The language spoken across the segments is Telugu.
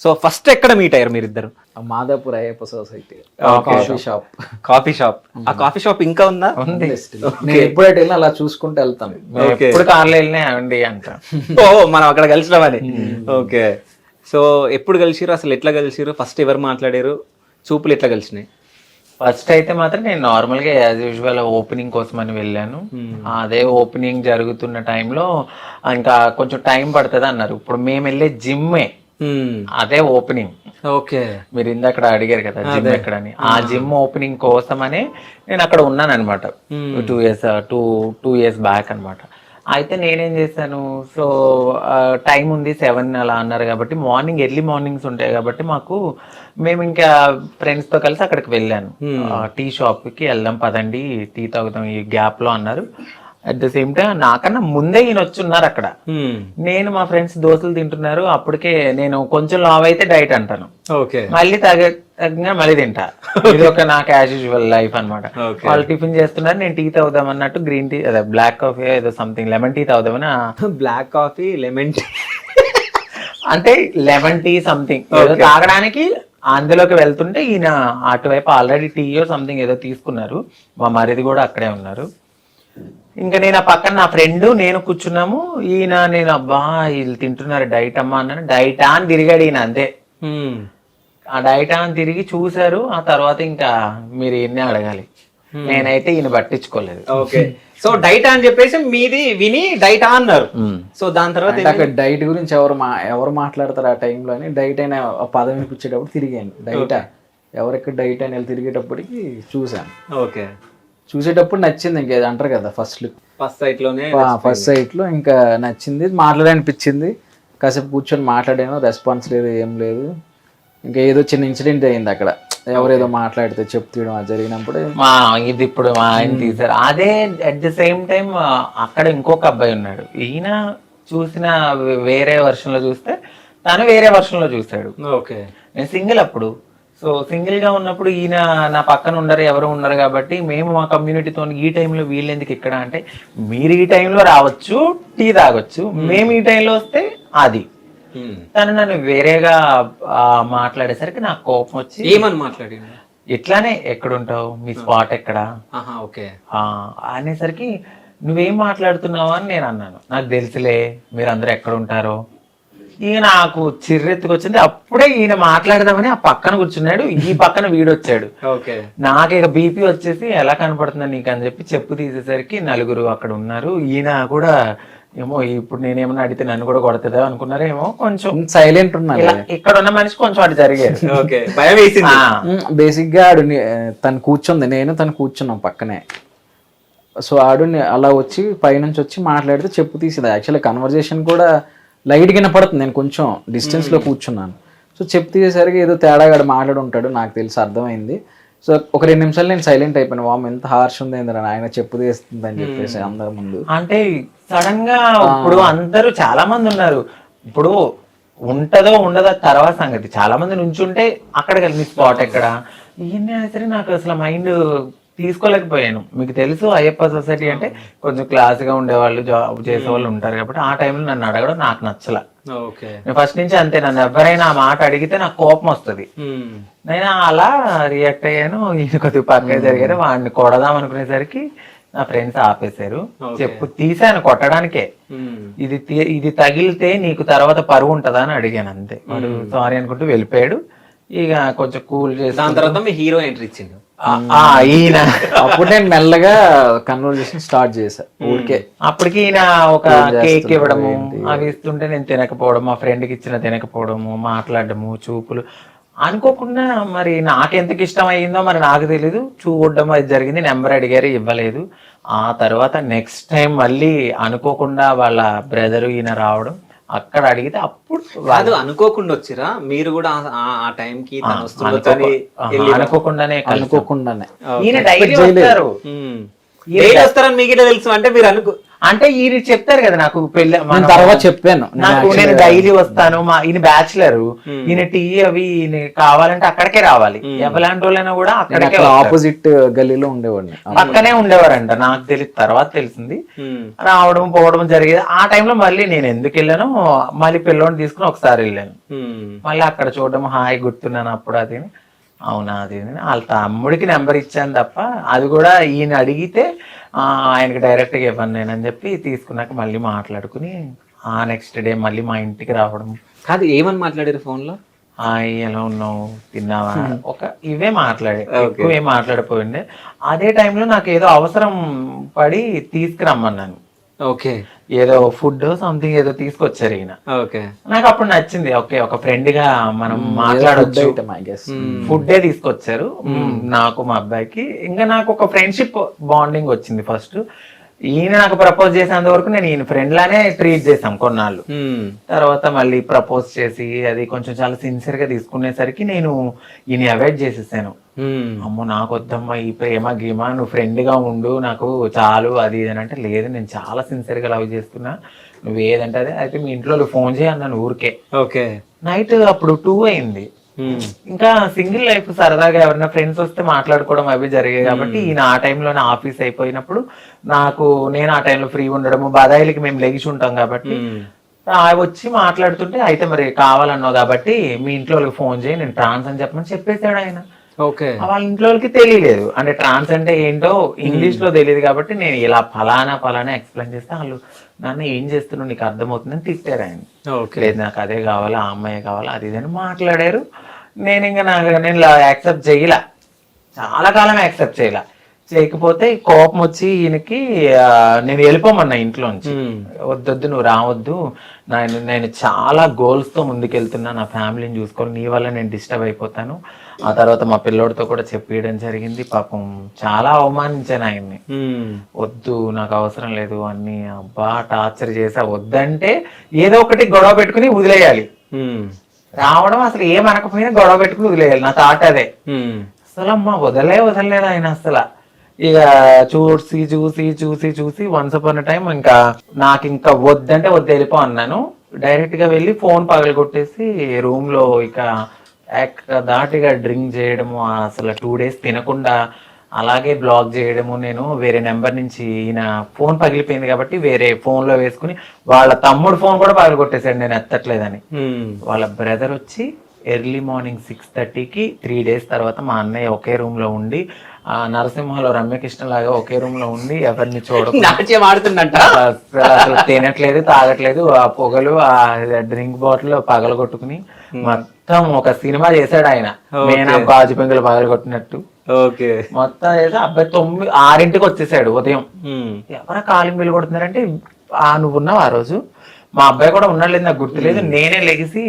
సో ఫస్ట్ ఎక్కడ మీట్ అయ్యారు మీరిద్దరు? Madhapur Ayyappa society coffee shop. ఆ కాఫీ షాప్ ఇంకా ఉందా? ఉంది. నేను ఎప్పుడైతే వెళ్ళినా అలా చూసుకుంటూ వెళ్తాను. ఎప్పుడు కార్లో వెళ్ళినా అండి అంట. ఓ మనం అక్కడ కలిసినామని. ఓకే. సో ఎప్పుడు కలిసిరు, అసలు ఎట్లా కలిసిరు, ఫస్ట్ ఎవరు మాట్లాడారు, చూపులు ఎట్లా కలిసినాయి? ఫస్ట్ అయితే మాత్రం నేను నార్మల్ గా యాజ్ యూజువల్ ఓపెనింగ్ కోసం అని వెళ్ళాను. అదే ఓపెనింగ్ జరుగుతున్న టైంలో ఇంకా కొంచెం టైం పడుతుంది అన్నారు. ఇప్పుడు మేము వెళ్ళే జిమ్మే అదే ఓపెనింగ్. ఓకే. మీరు ఇందాక అడిగారు కదా జిమ్ ఎక్కడని, ఆ జిమ్ ఓపెనింగ్ కోసమనే నేను అక్కడ ఉన్నాను అనమాట. 2 years బ్యాక్ అనమాట. అయితే నేనేం చేశాను, సో టైం ఉంది 7 అలా అన్నారు కాబట్టి మార్నింగ్ ఎర్లీ మార్నింగ్స్ ఉంటాయి కాబట్టి మాకు మేము ఇంకా ఫ్రెండ్స్ తో కలిసి అక్కడికి వెళ్ళాను. టీ షాప్ కి వెళ్దాం పదండి టీ తాగుతాం ఈ గ్యాప్ లో అన్నారు. అట్ ద సేమ్ టైం నాకన్నా ముందే ఈయన వచ్చి ఉన్నారు అక్కడ. నేను మా ఫ్రెండ్స్ దోశలు తింటున్నారు. అప్పటికే నేను కొంచెం లావ్ అయితే డైట్ అంటాను, మళ్ళీ తగ్గ మళ్ళీ తింటా. ఇది ఒక నాకు యాజ్ యూజువల్ లైఫ్ అనమాట. వాళ్ళు టిఫిన్ చేస్తున్నారు, నేను టీ తాగుదాం అన్నట్టు గ్రీన్ టీ అదే బ్లాక్ కాఫీ ఏదో సంథింగ్ లెమన్ టీ తాగుదామని. బ్లాక్ కాఫీ లెమన్ టీ అంటే లెమన్ టీ సంథింగ్ ఏదో తాగడానికి అందులోకి వెళ్తుంటే ఈయన అటువైపు ఆల్రెడీ టీయో సంథింగ్ ఏదో తీసుకున్నారు. మా మరిది కూడా అక్కడే ఉన్నారు. ఇంకా నేను ఆ పక్కన నా ఫ్రెండ్ నేను కూర్చున్నాము. ఈయన నేను అబ్బా వీళ్ళు తింటున్నారు డైట్ అమ్మా అన్నాను. డైటా అని తిరిగాడు ఈయన అంతే. ఆ డైటా అని తిరిగి చూసారు. ఆ తర్వాత ఇంకా మీరు ఈయన్నే అడగాలి. నేనైతే ఈయన పట్టించుకోలేదు. ఓకే. సో డైట్ అని చెప్పేసి మీది విని డైటా అన్నారు. సో దాని తర్వాత అక్కడ డైట్ గురించి ఎవరు మాట్లాడతారు ఆ టైంలో అని డైట్ అయిన పదం వినిపించేటప్పుడు తిరిగాను. డైటా ఎవరెక్కడ డైట్ అని తిరిగేటప్పటికి చూసాను. ఓకే. చూసేటప్పుడు నచ్చింది. ఇంకేది అంటారు కదా ఫస్ట్ సైట్ లో ఇంకా నచ్చింది, మాట్లాడనిపించింది. కాసేపు కూర్చొని మాట్లాడాను, రెస్పాన్స్ లేదు, ఏం లేదు. ఇంకా ఏదో చిన్న ఇన్సిడెంట్ అయింది అక్కడ, ఎవరేదో మాట్లాడితే చెప్తూయడం అది జరిగినప్పుడు ఇది ఇప్పుడు మా ఆయన తీశారు. అదే అట్ ద సేమ్ టైం అక్కడ ఇంకొక అబ్బాయి ఉన్నాడు. ఈయన చూసిన వేరే వర్షన్ లో చూస్తే తను వేరే వర్షన్ లో చూస్తాడు. ఓకే. నేను సింగిల్ అప్పుడు. సో సింగిల్ గా ఉన్నప్పుడు ఈయన నా పక్కన ఉండరు, ఎవరు ఉండరు కాబట్టి మేము మా కమ్యూనిటీతో ఈ టైంలో వీళ్ళు ఎందుకు ఇక్కడ అంటే, మీరు ఈ టైంలో రావచ్చు టీ తాగొచ్చు, మేము ఈ టైంలో వస్తే అది. తను నన్ను వేరేగా మాట్లాడేసరికి నాకు కోపం వచ్చి ఏమని మాట్లాడి ఇట్లానే ఎక్కడుంటావు, మీ స్పాట్ ఎక్కడ అనేసరికి నువ్వేం మాట్లాడుతున్నావు అని నేను అన్నాను. నాకు తెలుసులే మీరందరూ ఎక్కడ ఉంటారో. ఈయన నాకు చిర్రెత్తుకొచ్చింది. అప్పుడే ఈయన మాట్లాడదామని ఆ పక్కన కూర్చున్నాడు, ఈ పక్కన వీడొచ్చాడు. నాకు ఇక బీపీ వచ్చేసి ఎలా కనపడుతుందా నీకు అని చెప్పి చెప్పు తీసేసరికి నలుగురు అక్కడ ఉన్నారు. ఈయన కూడా ఏమో ఇప్పుడు నేనేమన్నా అడిగితే నన్ను కూడా కొడతాదో అనుకున్నారేమో, కొంచెం సైలెంట్ ఉన్నారు. ఇక్కడ ఉన్న మనిషి కొంచెం అటు జరిగారు. బేసిక్ గా ఆడు తను కూర్చుంది, నేను తను కూర్చున్నాం పక్కనే. సో ఆడు అలా వచ్చి పైనుంచి వచ్చి మాట్లాడితే చెప్పు తీసేది. యాక్చువల్లీ కన్వర్జేషన్ కూడా లైట్ గా పడుతుంది, నేను కొంచెం డిస్టెన్స్ లో కూర్చున్నాను. సో చెప్పు తీసేసరికి ఏదో తేడాగా మాట్లాడి ఉంటాడు, నాకు తెలిసి అర్థమైంది. సో ఒక 2 నిమిషాలు నేను సైలెంట్ అయిపోయాను. వామ్ ఎంత హార్ష్ ఉంది ఆయన చెప్పు తీస్తుంది అని చెప్పేసి అందరి ముందు. అంటే సడన్ గా ఇప్పుడు అందరూ చాలా మంది ఉన్నారు. ఇప్పుడు ఉంటదో ఉండదో తర్వాత సంగతి. చాలా మంది నుంచుంటే అక్కడ కలిసి స్పాట్ ఎక్కడ ఈయన సరే నాకు అసలు మైండ్ తీసుకోలేకపోయాను. మీకు తెలుసు అయ్యప్ప సొసైటీ అంటే కొంచెం క్లాస్ గా ఉండేవాళ్ళు, జాబ్ చేసే వాళ్ళు ఉంటారు కాబట్టి ఆ టైంలో నన్ను అడగడం నాకు నచ్చల. నేను ఫస్ట్ నుంచి అంతే, నన్ను ఎవరైనా ఆ మాట అడిగితే నాకు కోపం వస్తుంది. నేను అలా రియాక్ట్ అయ్యాను. ఈయన కొద్దిగా పక్కన జరిగారు, వాడిని కొడదాం అనుకునేసరికి నా ఫ్రెండ్స్ ఆపేశారు. చెప్పు తీసాను కొట్టడానికే. ఇది తగిలితే నీకు తర్వాత పరువు ఉంటదా అని అడిగాను అంతే. వాడు సారీ అనుకుంటూ వెళ్ళిపోయాడు. ఇక కొంచెం కూల్ చేసి దాని తర్వాత మీ హీరో ఎంట్రీ ఇచ్చిండు ఈయన. అప్పుడు నేను మెల్లగా కన్వర్జేషన్ స్టార్ట్ చేశా ఊరికే. అప్పటికి ఈయన ఒక కేక్ ఇవ్వడము అవి ఇస్తుంటే నేను తినకపోవడం, మా ఫ్రెండ్కి ఇచ్చిన తినకపోవడము, మాట్లాడడము, చూపులు అనుకోకుండా మరి నాకెంతకు ఇష్టం అయ్యిందో మరి నాకు తెలీదు. చూడడం అది జరిగింది, నెంబర్ అడిగారు ఇవ్వలేదు. ఆ తర్వాత నెక్స్ట్ టైం మళ్ళీ అనుకోకుండా వాళ్ళ బ్రదరు ఈయన రావడం, అక్కడ అడిగితే అప్పుడు కాదు అనుకోకుండా వచ్చిరా మీరు కూడా ఆ టైం కి అనుకోకుండానే ఈయన డైలీ వస్తారు. వస్తారని మీకు తెలుసు అంటే మీరు అంటే ఈయన చెప్తారు కదా నాకు పెళ్లి నేను తర్వాత చెప్పాను నేను డైలీ వస్తాను ఈయన బ్యాచులర్, ఈయన టీ అవి ఈయన కావాలంటే అక్కడికే రావాలి, ఎవలాంటి వాళ్ళైనా కూడా అక్కడికే ఆపోజిట్ గల్లీలో ఉండేవాడిని. పక్కనే ఉండేవారంట. నాకు తెలియదు, తర్వాత తెలిసింది. రావడం పోవడం జరిగేది. ఆ టైంలో మళ్ళీ నేను ఎందుకు వెళ్ళాను, మళ్ళీ పిల్లోని తీసుకుని ఒకసారి వెళ్ళాను. మళ్ళీ అక్కడ చూడడం హాయ్ గుర్తున్నాను అప్పుడు. అది అవునా, అది వాళ్ళ తమ్ముడికి నెంబర్ ఇచ్చాను తప్ప, అది కూడా ఈయన అడిగితే ఆయనకి డైరెక్ట్గా ఇవ్వను నేను అని చెప్పి తీసుకున్నాక మళ్ళీ మాట్లాడుకుని ఆ నెక్స్ట్ డే మళ్ళీ మా ఇంటికి రావడం. కాదు, ఏమని మాట్లాడారు ఫోన్ లో? హాయ్ ఎలా ఉన్నావు, తిన్నావా, ఇవే మాట్లాడే, ఎక్కువ ఏం మాట్లాడిపోయిండే. అదే టైంలో నాకు ఏదో అవసరం పడి తీసుకురమ్మన్నాను. ఓకే, ఏదో ఫుడ్ సంథింగ్ ఏదో తీసుకొచ్చారు ఈయన. ఓకే, నాకు అప్పుడు నచ్చింది. ఓకే, ఒక ఫ్రెండ్ గా మనం మాట్లాడొచ్చు. ఫుడ్డే తీసుకొచ్చారు నాకు, మా అబ్బాయికి. ఇంకా నాకు ఒక ఫ్రెండ్షిప్ బాండింగ్ వచ్చింది. ఫస్ట్ ఈయన నాకు ప్రపోజ్ చేసేంత వరకు నేను ఈయన ఫ్రెండ్ లానే ట్రీట్ చేసాం కొన్నాళ్ళు. తర్వాత మళ్ళీ ప్రపోజ్ చేసి అది కొంచెం చాలా సిన్సియర్ గా తీసుకునేసరికి నేను ఈయన అవాయిడ్ చేసేసాను. అమ్మో నాకు వద్దమ్మా ఈ ప్రేమ గీమా, నువ్వు ఫ్రెండ్ గా ఉండు, నాకు చాలు అది ఇది అని అంటే, లేదు నేను చాలా సిన్సియర్ గా లవ్ చేస్తున్నా, నువ్వు ఏదంటే అదే. అయితే మీ ఇంట్లో ఫోన్ చేయన్నాను ఊరికే. ఓకే, నైట్ అప్పుడు 2 అయింది. ఇంకా సింగిల్ లైఫ్ సరదాగా ఎవరైనా ఫ్రెండ్స్ వస్తే మాట్లాడుకోవడం అవి జరిగాయి కాబట్టి ఈయన ఆ టైంలోనే ఆఫీస్ అయిపోయినప్పుడు నేను ఆ టైంలో ఫ్రీ ఉండడము, బదాయిలకి మేము లెగిసి ఉంటాం కాబట్టి వచ్చి మాట్లాడుతుంటే, అయితే మరి కావాలన్నావు కాబట్టి మీ ఇంట్లో వాళ్ళకి ఫోన్ చేయి, నేను ట్రాన్స్ అని చెప్పమని చెప్పేశాడు ఆయన. ఓకే, వాళ్ళ ఇంట్లో వాళ్ళకి తెలియలేదు, అంటే ట్రాన్స్ అంటే ఏంటో ఇంగ్లీష్ లో తెలియదు కాబట్టి నేను ఇలా ఫలానా ఎక్స్ప్లెయిన్ చేస్తే వాళ్ళు నాన్న ఏం చేస్తున్నావు నీకు అర్థమవుతుందని తిట్టారు ఆయన. లేదు నాకు అదే కావాలి, ఆ అమ్మాయి కావాలి, అది ఇది అని మాట్లాడారు. నేను యాక్సెప్ట్ చేయలా, చాలా కాలం యాక్సెప్ట్ చేయకపోతే కోపం వచ్చి ఈయనకి నేను వెళ్ళిపోమన్నా ఇంట్లో నుంచి. వద్దొద్దు నువ్వు రావద్దు, నేను చాలా గోల్స్ తో ముందుకెళ్తున్నా, నా ఫ్యామిలీని చూసుకోవాలి, నీ వల్ల నేను డిస్టర్బ్ అయిపోతాను. ఆ తర్వాత మా పిల్లోడితో కూడా చెప్పేయడం జరిగింది. పాపం చాలా అవమానించాను ఆయన్ని. వద్దు నాకు అవసరం లేదు అన్ని, అబ్బా టార్చర్ చేసా. వద్దంటే ఏదో ఒకటి గొడవ పెట్టుకుని వదిలేయాలి, రావడం అసలు ఏమనకపోయినా గొడవ పెట్టుకుని వదిలేయాలి. నా థాట్ అదే. అసలు అమ్మా వదలలేదు ఆయన అసలు. ఇక చూసి వన్స్ అపాన్ టైం ఇంకా నాకు ఇంకా వద్దంటే వద్దు వెళ్ళిపో అన్నాను. డైరెక్ట్ గా వెళ్ళి ఫోన్ పగలగొట్టేసి రూమ్ లో ఇక దాటిగా డ్రింక్ చేయడము, అసలు 2 days తినకుండా అలాగే బ్లాక్ చేయడము. నేను వేరే నెంబర్ నుంచి ఈయన ఫోన్ పగిలిపోయింది కాబట్టి వేరే ఫోన్ లో వేసుకుని వాళ్ళ తమ్ముడు ఫోన్ కూడా పగలగొట్టేశాడు నేను ఎత్తట్లేదని. వాళ్ళ బ్రదర్ వచ్చి ఎర్లీ మార్నింగ్ 6:30కి 3 days తర్వాత మా అన్నయ్య ఒకే రూమ్ లో ఉండి, నరసింహలో రమ్యకృష్ణ లాగా ఒకే రూమ్ లో ఉండి ఎవరిని చూడకుండా అసలు తినట్లేదు తాగట్లేదు, ఆ పొగలు ఆ డ్రింక్ బాటిల్ పగలగొట్టుకుని మొత్తం ఒక సినిమా చేశాడు ఆయన. నేను గాజు పెంకులు పగలగొట్టినట్టు మొత్తం చేసి అబ్బాయి 6ంటికి వచ్చేసాడు ఉదయం. ఎవరా కాలింగ్ బిల్లు కొడుతున్నారంటే నువ్వు ఉన్నావు ఆ రోజు, మా అబ్బాయి కూడా ఉన్నాడు నాకు గుర్తులేదు. నేనే లెగిసి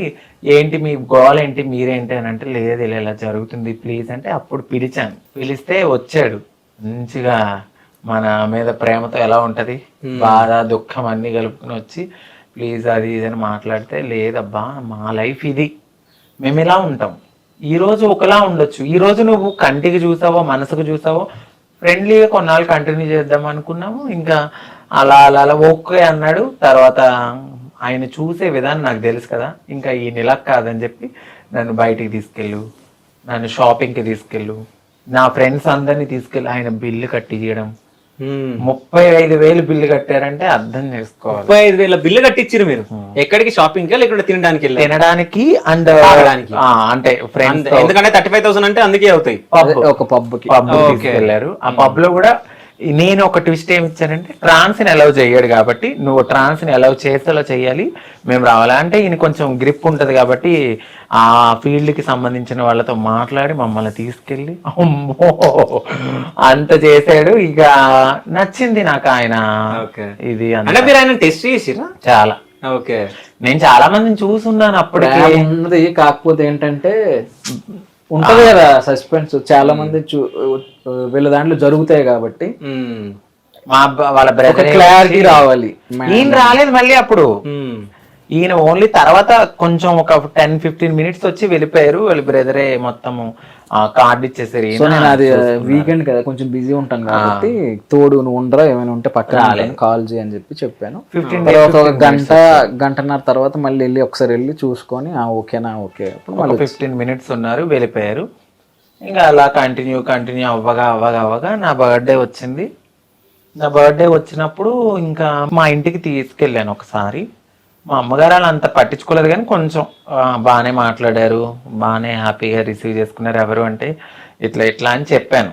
ఏంటి మీ గోల్ ఏంటి మీరేంటి అని అంటే, లేదు ఇలా జరుగుతుంది ప్లీజ్ అంటే అప్పుడు పిలిచాను. పిలిస్తే వచ్చాడు. మంచిగా మన మీద ప్రేమతో ఎలా ఉంటది, బాధ దుఃఖం అన్ని కలుపుకుని వచ్చి ప్లీజ్ అది ఇది అని మాట్లాడితే, లేదబ్బా మా లైఫ్ ఇది, మేము ఇలా ఉంటాం. ఈ రోజు ఒకలా ఉండొచ్చు, ఈ రోజు నువ్వు కంటికి చూసావో మనసుకు చూసావో ఫ్రెండ్లీగా కొన్నాళ్ళు కంటిన్యూ చేద్దాం అనుకున్నాము. ఇంకా అలా ఓకే అన్నాడు. తర్వాత ఆయన చూసే విధానం నాకు తెలుసు కదా, ఇంకా ఈ నెల కాదని చెప్పి నన్ను బయటికి తీసుకెళ్ళు, నన్ను షాపింగ్కి తీసుకెళ్ళు, నా ఫ్రెండ్స్ అందరినీ తీసుకెళ్ళి ఆయన బిల్లు కట్టించడం. 35,000 బిల్లు కట్టారంటే అర్థం చేసుకోవాలి. 35,000 బిల్లు కట్టించారు మీరు? ఎక్కడికి? షాపింగ్ కి లేకుంటే తినడానికి అండ్ అంటే ఫ్రెండ్స్, ఎందుకంటే 35,000 అంటే అందుకే అవుతాయి. ఒక పబ్ తీసుకెళ్లారు. ఆ పబ్ లో కూడా నేను ఒక ట్విస్ట్ ఏమి ఇచ్చానంటే, ట్రాన్స్ ని అలౌ చేయడు కాబట్టి నువ్వు ట్రాన్స్ ని అలౌ చేసేలా చెయ్యాలి, మేము రావాలి అంటే ఈయన కొంచెం గ్రిప్ ఉంటది కాబట్టి ఆ ఫీల్డ్ కి సంబంధించిన వాళ్ళతో మాట్లాడి మమ్మల్ని తీసుకెళ్ళి అమ్మో అంత చేశాడు. ఇక నచ్చింది నాకు ఆయన ఇది. అంటే మీరు ఆయన టెస్ట్ చేసిరా? చాలా. ఓకే, నేను చాలా మందిని చూసున్నాను అప్పటికి ఉన్నది. కాకపోతే ఏంటంటే ఉంటది కదా సస్పెన్స్, చాలా మంది వీళ్ళ దాంట్లో జరుగుతాయి కాబట్టి వాళ్ళ బ్రదర్ క్లారిటీ రావాలి. ఈయన రాలేదు మళ్ళీ అప్పుడు. ఈయన ఓన్లీ తర్వాత కొంచెం ఒక 10-15 మినిట్స్ వచ్చి వెళ్ళిపోయారు. వాళ్ళ బ్రదరే మొత్తము కార్డు ఇచ్చేసారు. సో నేను అది వీకెండ్ కదా కొంచెం బిజీ ఉంటాను కాబట్టి తోడు నువ్వు ఉండరా ఏమైనా ఉంటే పక్కన కాల్ చేయి అని చెప్పాను. తర్వాత ఒక గంటన్నర తర్వాత మళ్ళీ ఒకసారి వెళ్ళి చూసుకొని ఓకేనా ఓకే అప్పుడు మళ్ళీ 15 మినిట్స్ ఉన్నారు, వెళ్ళిపోయారు. ఇంకా అలా కంటిన్యూ అవ్వగా నా బర్త్డే వచ్చింది. నా బర్త్డే వచ్చినప్పుడు ఇంకా మా ఇంటికి తీసుకెళ్ళాను ఒకసారి. మా అమ్మగారు అలా అంత పట్టించుకోలేదు కానీ కొంచెం బాగానే మాట్లాడారు, బాగానే హ్యాపీగా రిసీవ్ చేసుకున్నారు. ఎవరు అంటే ఇట్లా అని చెప్పాను.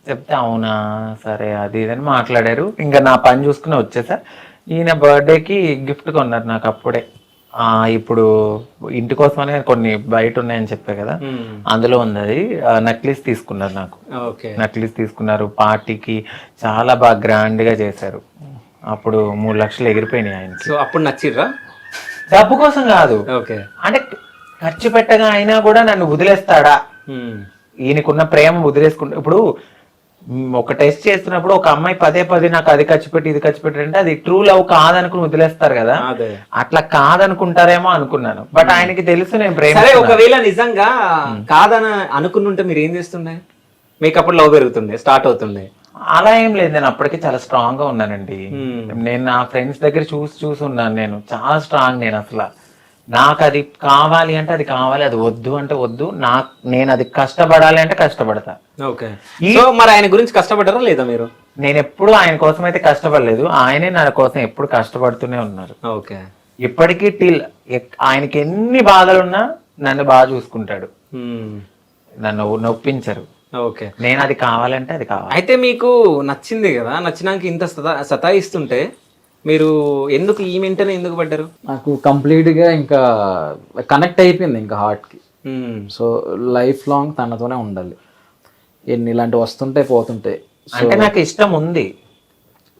చెప్తే అవునా సరే అది ఇదని మాట్లాడారు. ఇంకా నా పని చూసుకుని వచ్చేసా. ఈయన బర్త్డేకి గిఫ్ట్ కొన్నారు నాకు అప్పుడే. ఇప్పుడు ఇంటి కోసమనే కొన్ని బయట ఉన్నాయని చెప్పా కదా, అందులో ఉంది అది. నక్లీస్ తీసుకున్నారు నాకు. నక్లీస్ తీసుకున్నారు. పార్టీకి చాలా బాగా గ్రాండ్ గా చేశారు. అప్పుడు 3 లక్షలు ఎగిరిపోయినాయి ఆయనకి. సో అప్పుడు నచ్చిర్రా? డబ్బు కోసం కాదు, అంటే ఖర్చు పెట్టగా అయినా కూడా నన్ను వదిలేస్తాడా, ఈయనకున్న ప్రేమ వదిలేసుకుంటా. ఇప్పుడు ఒక టెస్ట్ చేస్తున్నప్పుడు ఒక అమ్మాయి పదే నాకు అది ఖర్చు పెట్టి ఇది ఖర్చు పెట్టి అంటే అది ట్రూ లవ్ కాదనుకుని వదిలేస్తారు కదా, అట్లా కాదనుకుంటారేమో అనుకున్నాను. బట్ ఆయనకి తెలుసు నేను ప్రేమ. ఒకవేళ నిజంగా కాదని అనుకున్నుంటే మీరు ఏం చేస్తుండే? మీకు అప్పుడు లవ్ పెరుగుతుండే, స్టార్ట్ అవుతుండే? అలా ఏం లేదు, నేను అప్పటికే చాలా స్ట్రాంగ్ గా ఉన్నానండి. నేను నా ఫ్రెండ్స్ దగ్గర చూసి ఉన్నాను. నేను చాలా స్ట్రాంగ్. నేను అసలు నాకు అది కావాలి అంటే అది కావాలి, అది వద్దు అంటే వద్దు. నేను అది కష్టపడాలి అంటే కష్టపడతా. మరి ఆయన గురించి కష్టపడ్డారా లేదా మీరు? నేను ఎప్పుడు ఆయన కోసం అయితే కష్టపడలేదు, ఆయనే నా కోసం ఎప్పుడు కష్టపడుతూనే ఉన్నారు. ఇప్పటికీ ఆయనకి ఎన్ని బాధలున్నా నన్ను బాగా చూసుకుంటాడు, నన్ను నొప్పించరు. నేను అది కావాలంటే అది కావాలి. అయితే మీకు నచ్చింది కదా, నచ్చినాక ఇంత సతాయిస్తుంటే మీరు ఎందుకు ఈ వెంటనే ఎందుకు పడ్డారు? నాకు కంప్లీట్ గా ఇంకా కనెక్ట్ అయిపోయింది ఇంకా హార్ట్ కి. సో లైఫ్ లాంగ్ తనతోనే ఉండాలి. ఎన్ని ఇలాంటివి వస్తుంటాయి పోతుంటాయి. అంటే నాకు ఇష్టం ఉంది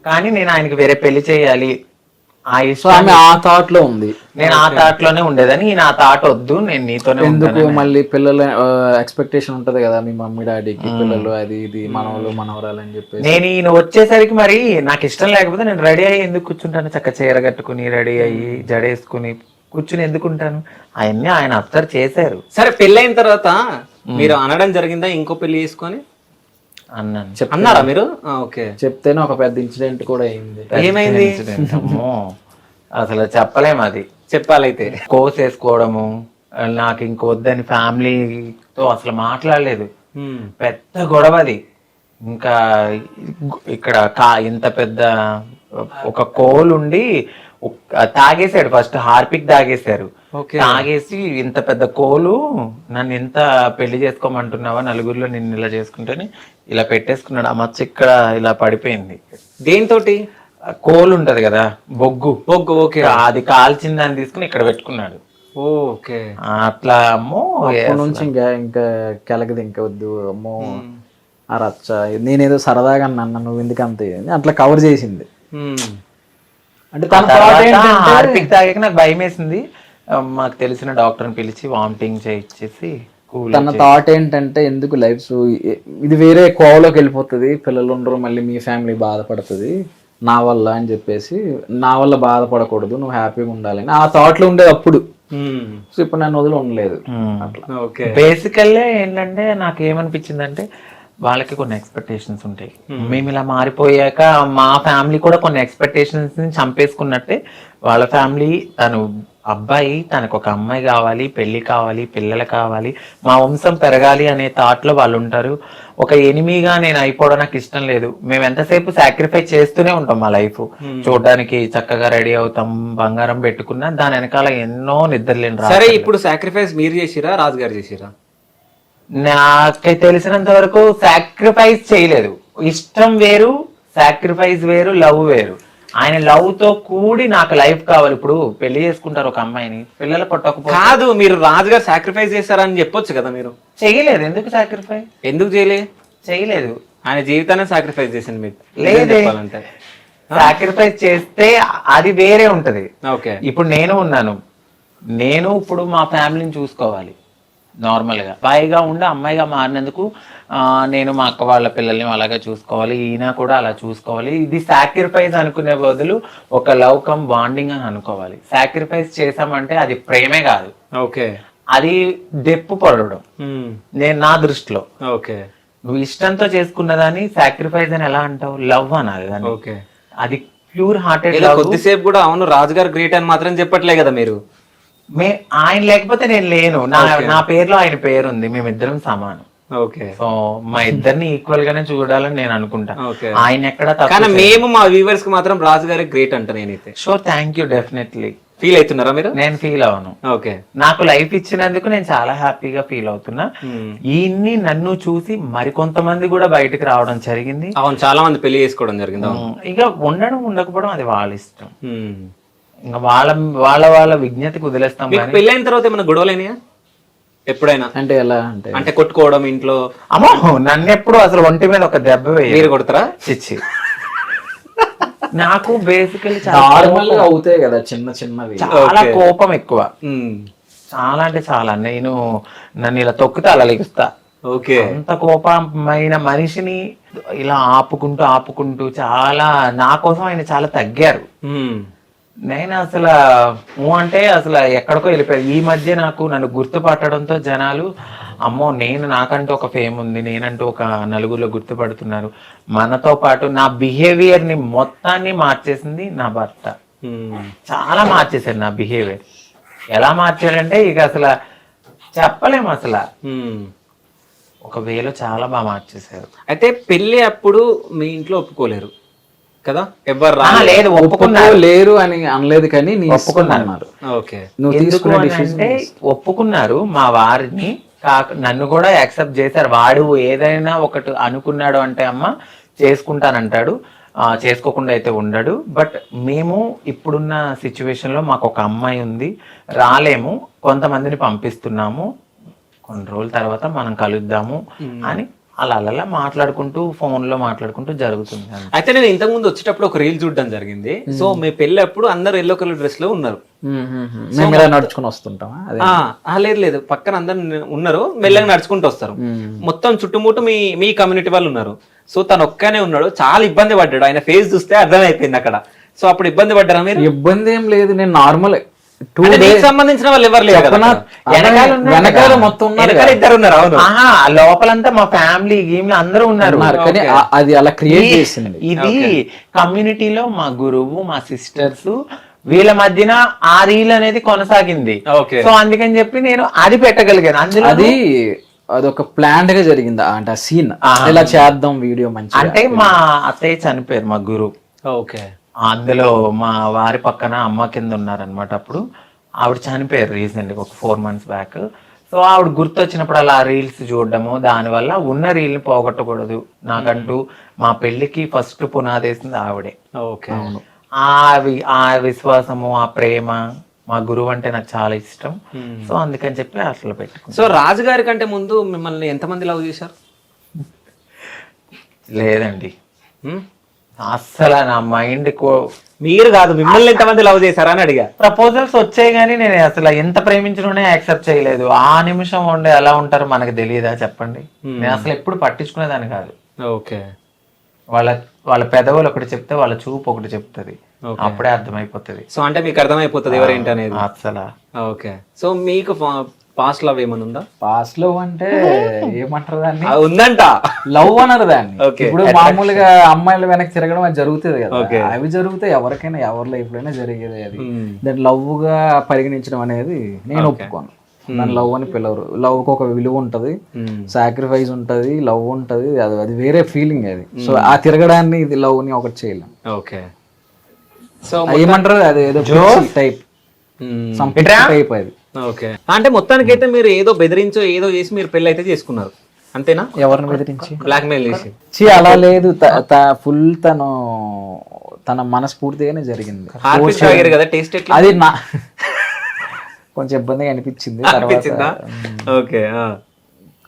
కానీ నేను ఆయనకి వేరే పెళ్లి చేయాలి ఆ థాట్ లో ఉంది. నేను ఆ థాట్ లోనే ఉండేదని, నా థాట్ వద్దు, నేను నీతోనే ఎందుకు మళ్ళీ పిల్లల ఎక్స్పెక్టేషన్ ఉంటది కదా మీ మమ్మీ డాడీకి, పిల్లలు అది ఇది మనవలు మనవరాలు అని చెప్పి. నేను ఈయన వచ్చేసరికి మరి నాకు ఇష్టం లేకపోతే నేను రెడీ అయ్యి ఎందుకు కూర్చుంటాను? చక్క చీర కట్టుకుని రెడీ అయ్యి జడేసుకుని కూర్చుని ఎందుకుంటాను? అవన్నీ ఆయన అబ్జర్వ్ చేశారు. సరే పెళ్ళైన తర్వాత మీరు అనడం జరిగిందా ఇంకో పెళ్లి చేసుకొని? అన్నారా మీరు? చెప్తేనే ఒక పెద్ద ఇన్సిడెంట్ కూడా అయింది. ఏమైంది? అసలు చెప్పలేము. అది చెప్పాలైతే కోసేసుకోవడము, నాకు ఇంకొద్దని ఫ్యామిలీతో అసలు మాట్లాడలేదు. పెద్ద గొడవ అది. ఇంకా ఇక్కడ ఇంత పెద్ద ఒక కోల్ ఉండి తాగేసాడు. First Harpic తాగేశారు. తాగేసి ఇంత పెద్ద కోలు నన్ను ఎంత పెళ్లి చేసుకోమంటున్నావా, నలుగురిలో నిన్ను ఇలా చేసుకుంటేనే ఇలా పెట్టేసుకున్నాడు. ఆ మచ్చ ఇక్కడ ఇలా పడిపోయింది. దేనితోటి? కోలు ఉంటది కదా, బొగ్గు. ఓకే. అది కాల్చిన దాన్ని తీసుకుని ఇక్కడ పెట్టుకున్నాడు. ఓకే. అట్లా అమ్మో నుంచి ఇంకా కెలకది ఇంకా వద్దు అమ్మో ఆ రచ్చ. నేనేదో సరదాగా అన్నా, నువ్వు ఎందుకు అంత అట్లా కవర్ చేసింది. అంటే హార్పిక్ తాగాక నాకు భయం వేసింది. మాకు తెలిసిన డాక్టర్ని పిలిచి వామిటింగ్ చేయించేసి తన థాట్ ఏంటంటే ఎందుకు లైఫ్ ఇది వేరే కోవలోకి వెళ్ళిపోతుంది, పిల్లలు ఉండరు, మళ్ళీ మీ ఫ్యామిలీ బాధపడుతుంది నా వల్ల అని చెప్పేసి, నా వల్ల బాధపడకూడదు, నువ్వు హ్యాపీగా ఉండాలని ఆ థాట్ లో ఉండేది అప్పుడు. సో ఇప్పుడు నన్ను వదిలి ఉండలేదు. బేసికల్లీ ఏంటంటే నాకు ఏమనిపించింది అంటే వాళ్ళకి కొన్ని ఎక్స్పెక్టేషన్స్ ఉంటాయి. మేము ఇలా మారిపోయాక మా ఫ్యామిలీ కూడా కొన్ని ఎక్స్పెక్టేషన్స్ ని చంపేసుకున్నట్టే వాళ్ళ ఫ్యామిలీ, తను అబ్బాయి తనకు ఒక అమ్మాయి కావాలి, పెళ్లి కావాలి, పిల్లలు కావాలి, మా వంశం పెరగాలి అనే థాట్ లో వాళ్ళు ఉంటారు. ఒక ఎనిమిగా నేను అయిపోవడం నాకు ఇష్టం లేదు. మేము ఎంతసేపు సాక్రిఫైస్ చేస్తూనే ఉంటాం. మా లైఫ్ చూడడానికి చక్కగా రెడీ అవుతాం, బంగారం పెట్టుకున్నా దాని వెనకాల ఎన్నో నిద్రలేని. సరే ఇప్పుడు సాక్రిఫైస్ మీరు చేసిరా, రాజుగారు చేసిరా? నాకు తెలిసినంత వరకు సాక్రిఫైస్ చేయలేదు. ఇష్టం వేరు, సాక్రిఫైస్ వేరు, లవ్ వేరు. ఆయన లవ్ తో కూడి నాకు లైఫ్ కావాలి. ఇప్పుడు పెళ్లి చేసుకుంటారు ఒక అమ్మాయిని, పిల్లలు పట్టకపోతే కాదు. మీరు రాజుగారు సాక్రిఫైస్ చేశారని చెప్పొచ్చు కదా. మీరు చేయలేదు. ఎందుకు సాక్రిఫైస్? ఎందుకు చేయలేదు? ఆయన జీవితాన్ని సాక్రిఫైస్ చేసింది మీకు. లేదే, సాక్రిఫైస్ చేస్తే అది వేరే ఉంటది. ఓకే. ఇప్పుడు నేను ఉన్నాను, నేను ఇప్పుడు మా ఫ్యామిలీని చూసుకోవాలి, నార్మల్గా అబ్బాయిగా ఉండి అమ్మాయిగా మారినందుకు నేను మా అక్క వాళ్ళ పిల్లల్ని అలాగే చూసుకోవాలి, ఈయన కూడా అలా చూసుకోవాలి. ఇది సాక్రిఫైస్ అనుకునే బదులు ఒక లవ్ కమ్ బాండింగ్ అని అనుకోవాలి. సాక్రిఫైస్ చేసామంటే అది ప్రేమే కాదు, ఓకే, అది దెప్పు పడడం. నేను నా దృష్టిలో ఓకే, నువ్వు ఇష్టంతో చేసుకున్నదాన్ని సాక్రిఫైస్ అని ఎలా అంటావు? లవ్ అనాలి దాన్ని. ఓకే. అది ప్యూర్ హార్టెడ్ ఇలా లవ్. కొద్దిసేపు కూడా అవును రాజుగారు గ్రేట్ అని మాత్రం చెప్పట్లే కదా మీరు. ఆయన లేకపోతే నేను లేను, నా పేరులో ఆయన పేరు ఉంది, మేమిద్దరం సమానం. ఓకే, సో మా ఇద్దరిని ఈక్వల్ గానే చూడాలని నేను అనుకుంటా. ఓకే. ఆయన ఎక్కడ కానీ మేము మా వ్యూవర్స్ కి మాత్రం రాజుగారి గ్రేట్ అంట నేనైతే. Sure, thank you, definitely. Feel అవుతున్నారా మీరు? నేను ఫీల్ అవను. ఓకే, నాకు లైఫ్ ఇచ్చినందుకు నేను చాలా హ్యాపీగా ఫీల్ అవుతున్నా. ఈయన్ని నన్ను చూసి మరికొంతమంది కూడా బయటకు రావడం జరిగింది. అవును, చాలా మంది పెళ్లి చేసుకోవడం జరిగింది. ఇక ఉండడం ఉండకపోవడం అది వాళ్ళ ఇష్టం. ఇంకా వాళ్ళ వాళ్ళ వాళ్ళ విజ్ఞతకి వదిలేస్తాం. మీకు పెళ్లి అయిన తర్వాత ఏమైనా గొడవలైనాయా ఎప్పుడైనా? అంటే ఎలా అంటే కొట్టుకోవడం ఇంట్లో? అమ్మో, నన్ను ఎప్పుడు అసలు ఒంటి మీద ఒక దెబ్బ వేయ. మీరు కొడతారా? చిచ్చి, నాకు బేసికలీ నార్మల్ గా అవుతాయి కదా చిన్న చిన్నవి. చాలా కోపం ఎక్కువ, చాలా అంటే చాలా. నన్ను ఇలా తొక్కితే అలా లెగుస్తా. ఓకే, అంత కోపమైన మనిషిని ఇలా ఆపుకుంటూ ఆపుకుంటూ చాలా నా కోసం ఆయన చాలా తగ్గారు. నేను అసలు అంటే అసలు ఎక్కడికో వెళ్ళిపోయాను. ఈ మధ్య నన్ను గుర్తుపట్టడంతో జనాలు అమ్మో నాకంటూ ఒక ఫేమ్ ఉంది, నేనంటూ ఒక నలుగురిలో గుర్తుపడుతున్నారు. మనతో పాటు నా బిహేవియర్ ని మొత్తాన్ని మార్చేసింది నా భర్త. చాలా మార్చేశాడు నా బిహేవియర్. ఎలా మార్చాడంటే ఇక అసలు చెప్పలేము అసలు. ఒక వేలో చాలా బాగా మార్చేశారు. అయితే పెళ్లి అప్పుడు మీ ఇంట్లో ఒప్పుకోలేరు కదా? ఎవరు లేదు, లేరు అని అనలేదు, కానీ ఒప్పుకున్నారు. ఓకే, అంటే ఒప్పుకున్నారు మా వారిని. నన్ను కూడా యాక్సెప్ట్ చేశారు. వాడు ఏదైనా ఒకటి అనుకున్నాడు అంటే అమ్మ చేసుకుంటానంటాడు, చేసుకోకుండా అయితే ఉండడు. బట్ మేము ఇప్పుడున్న సిచ్యువేషన్ లో మాకు ఒక అమ్మాయి ఉంది, రాలేము, కొంతమందిని పంపిస్తున్నాము, కొన్ని రోజుల తర్వాత మనం కలుద్దాము అని అలా మాట్లాడుకుంటూ ఫోన్ లో మాట్లాడుకుంటూ జరుగుతుంది. అయితే నేను ఇంతకు ముందు వచ్చేటప్పుడు ఒక రీల్ చూడడం జరిగింది. సో మీ పెళ్లి అప్పుడు అందరు ఎల్లో కలర్ డ్రెస్ లో ఉన్నారు, నడుచుకుని వస్తుంటామా? లేదు, పక్కన అందరు ఉన్నారు, మెల్లగా నడుచుకుంటూ వస్తారు. మొత్తం చుట్టుముట్టు మీ కమ్యూనిటీ వాళ్ళు ఉన్నారు. సో తను ఒక్కనే ఉన్నాడు, చాలా ఇబ్బంది పడ్డాడు. ఆయన ఫేస్ చూస్తే అర్థమైపోయింది అక్కడ. సో అప్పుడు ఇబ్బంది పడ్డారా మీరు? ఇబ్బంది ఏం లేదు, నేను నార్మల్. సంబంధించిన వాళ్ళు ఎవరు లేరు, వెనకాల మొత్తం ఇద్దరు ఉన్నారు. లోపలంతా మా ఫ్యామిలీ గేమ్ అందరూ ఉన్నారు. కానీ అది అలా క్రియేట్ చేసింది. ఇది కమ్యూనిటీలో మా గురువు, మా సిస్టర్స్, వీళ్ళ మధ్యన ఆ రీల్ అనేది కొనసాగింది. సో అందుకని చెప్పి నేను అది పెట్టగలిగాను. అందులో అది అదొక ప్లాంట్ గా జరిగింది. అంటే ఆ సీన్ ఇలా చేద్దాం వీడియో మంచి. అంటే మా అత్తయ్య చనిపోయారు, మా గురువు. ఓకే, అందులో మా వారి పక్కన అమ్మ కింద ఉన్నారనమాట. అప్పుడు ఆవిడ చనిపోయారు రీసెంట్ ఒక 4 months బ్యాక్. సో ఆవిడ గుర్తొచ్చినప్పుడు అలా రీల్స్ చూడడము, దానివల్ల ఉన్న రీల్ ని పోగొట్టకూడదు. నాకంటూ మా పెళ్లికి ఫస్ట్ పునాదేసింది ఆవిడే. ఓకే, ఆ విశ్వాసము, ఆ ప్రేమ, మా గురువు అంటే నాకు చాలా ఇష్టం. సో అందుకని చెప్పి అట్లా పెట్టుకున్నాను. సో రాజుగారి కంటే ముందు మిమ్మల్ని ఎంతమంది లవ్ చేశారు? లేదండి, అస్సలు నా మైండ్ మీరు కాదు, మిమ్మల్ని ఎంతమంది లవ్ చేశారా అని అడిగా. ప్రపోజల్స్ వచ్చాయి కానీ నేను అసలు ఎంత ప్రేమించడం యాక్సెప్ట్ చేయలేదు. ఆ నిమిషం ఉండే ఎలా ఉంటారో మనకు తెలియదా చెప్పండి? నేను అసలు ఎప్పుడు పట్టించుకునేదాన్ని కాదు. ఓకే, వాళ్ళ పెదవులు ఒకటి చెప్తే వాళ్ళ చూపు ఒకటి చెప్తుంది, అప్పుడే అర్థమైపోతుంది. సో అంటే మీకు అర్థమైపోతుంది ఎవరేంటి అనేది అసలు. ఓకే, సో మీకు పాస్ట్ లవ్ ఏమన్నా ఉందా? పాస్ట్ లవ్ అంటే ఏమంటారు దాన్ని? ఉందంట, లవ్ అన్నారు దాన్ని. ఇప్పుడు మామూలుగా అమ్మాయిల వెనక్కి తిరగడం అది జరుగుతుంది కదా, అవి జరిగితే ఎవరికైనా ఎవరి లైఫ్ లోనే జరిగేది. అది దాన్ని లవ్ గా పరిగణించడం అనేది నేను ఒప్పుకోను. దాని లవ్ అని పిలవరు. లవ్ కి ఒక విలువ ఉంటది, సాక్రిఫైస్ ఉంటది, లవ్ ఉంటది, అది వేరే ఫీలింగ్ అది. సో ఆ తిరగడాన్ని ఇది లవ్ ని ఒకటి చేయలేం. ఓకే, సో ఏమంటారు అది ఏదో టైప్ టైప్ అది. ఓకే, అంటే మొత్తానికి అయితే మీరు ఏదో బెదిరించో ఏదో చేసి మీరు పెళ్లి అయితే చేసుకున్నారు అంతేనా? ఎవరిని బెదిరించి? బ్లాక్ మెయిల్ చేసి? అలా లేదు, ఫుల్ తన మనస్ఫూర్తిగానే జరిగింది. అది నా కొంచెం ఇబ్బందిగా అనిపించింది. ఓకే,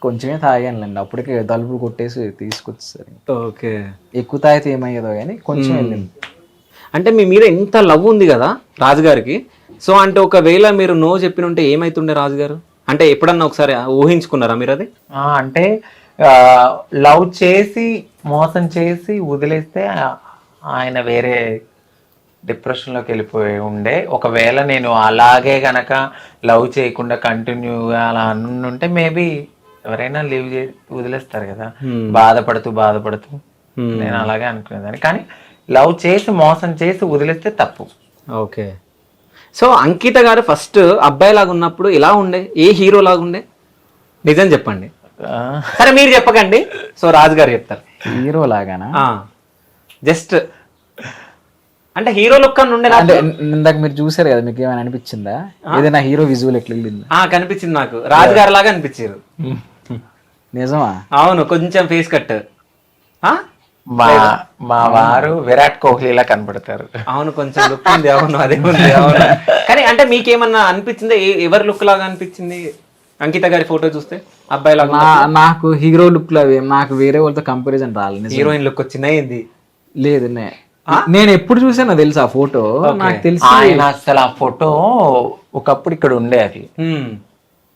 కొంచెమే తాగానులేండి, అప్పటికే తలుపులు కొట్టేసి తీసుకొచ్చేసరి. ఓకే, ఎక్కువ తాగితే ఏమయ్యేదో కానీ కొంచెం వెళ్ళింది. అంటే మీ మీద ఎంత లవ్ ఉంది కదా రాజుగారికి. సో అంటే ఒకవేళ మీరు నో చెప్పిన ఉంటే ఏమైతుండే రాజుగారు? అంటే ఎప్పుడన్నా ఒకసారి ఊహించుకున్నారా మీరు అది? అంటే లవ్ చేసి మోసం చేసి వదిలేస్తే ఆయన వేరే డిప్రెషన్లోకి వెళ్ళిపోయి ఉండే. ఒకవేళ నేను అలాగే గనక లవ్ చేయకుండా కంటిన్యూగా అలా అనుంటే మేబీ ఎవరైనా లీవ్ చేసి వదిలేస్తారు కదా, బాధపడుతూ నేను అలాగే అనుకునేదాన్ని. కానీ లవ్ చేసి మోసం చేసి వదిలేస్తే తప్పు. ఓకే. సో అంకిత గారు ఫస్ట్ అబ్బాయి లాగా ఉన్నప్పుడు ఎలా ఉండే, ఏ హీరో లాగా ఉండే నిజం చెప్పండి. సరే మీరు చెప్పకండి, సో రాజు గారు చెప్తారు. హీరో లాగానా? జస్ట్ అంటే హీరో లుక్ అని ఉండే. అంటే ఇందాక మీరు చూసారు కదా, మీకు ఏమైనా అనిపించిందా ఏదైనా హీరో విజువల్ ఎట్లా వెళ్ళింది? కనిపించింది నాకు, రాజు గారు లాగా అనిపించారు. నిజమా? అవును, కొంచెం ఫేస్ కట్. మా వారు విరాట్ కోహ్లీలా కనబడతారు. అవును, కొంచెం లుక్ ఉంది. అవును, అదే ఉంది. అవును, కానీ అంటే మీకేమన్నా అనిపించిందా, ఎవరి లుక్ లాగా అనిపించింది అంకిత గారి ఫోటో చూస్తే? అబ్బాయి లాగా? నాకు హీరో లుక్ లో నాకు వేరే వాళ్ళతో కంపారిజన్ రాలేదు. హీరోయిన్ లుక్ వచ్చిందా ఏంది? లేదు, నేను ఎప్పుడు చూసానో తెలుసు ఆ ఫోటో. నాకు తెలిసి ఆయన అసలు ఆ ఫోటో ఒకప్పుడు ఇక్కడ ఉండే, అది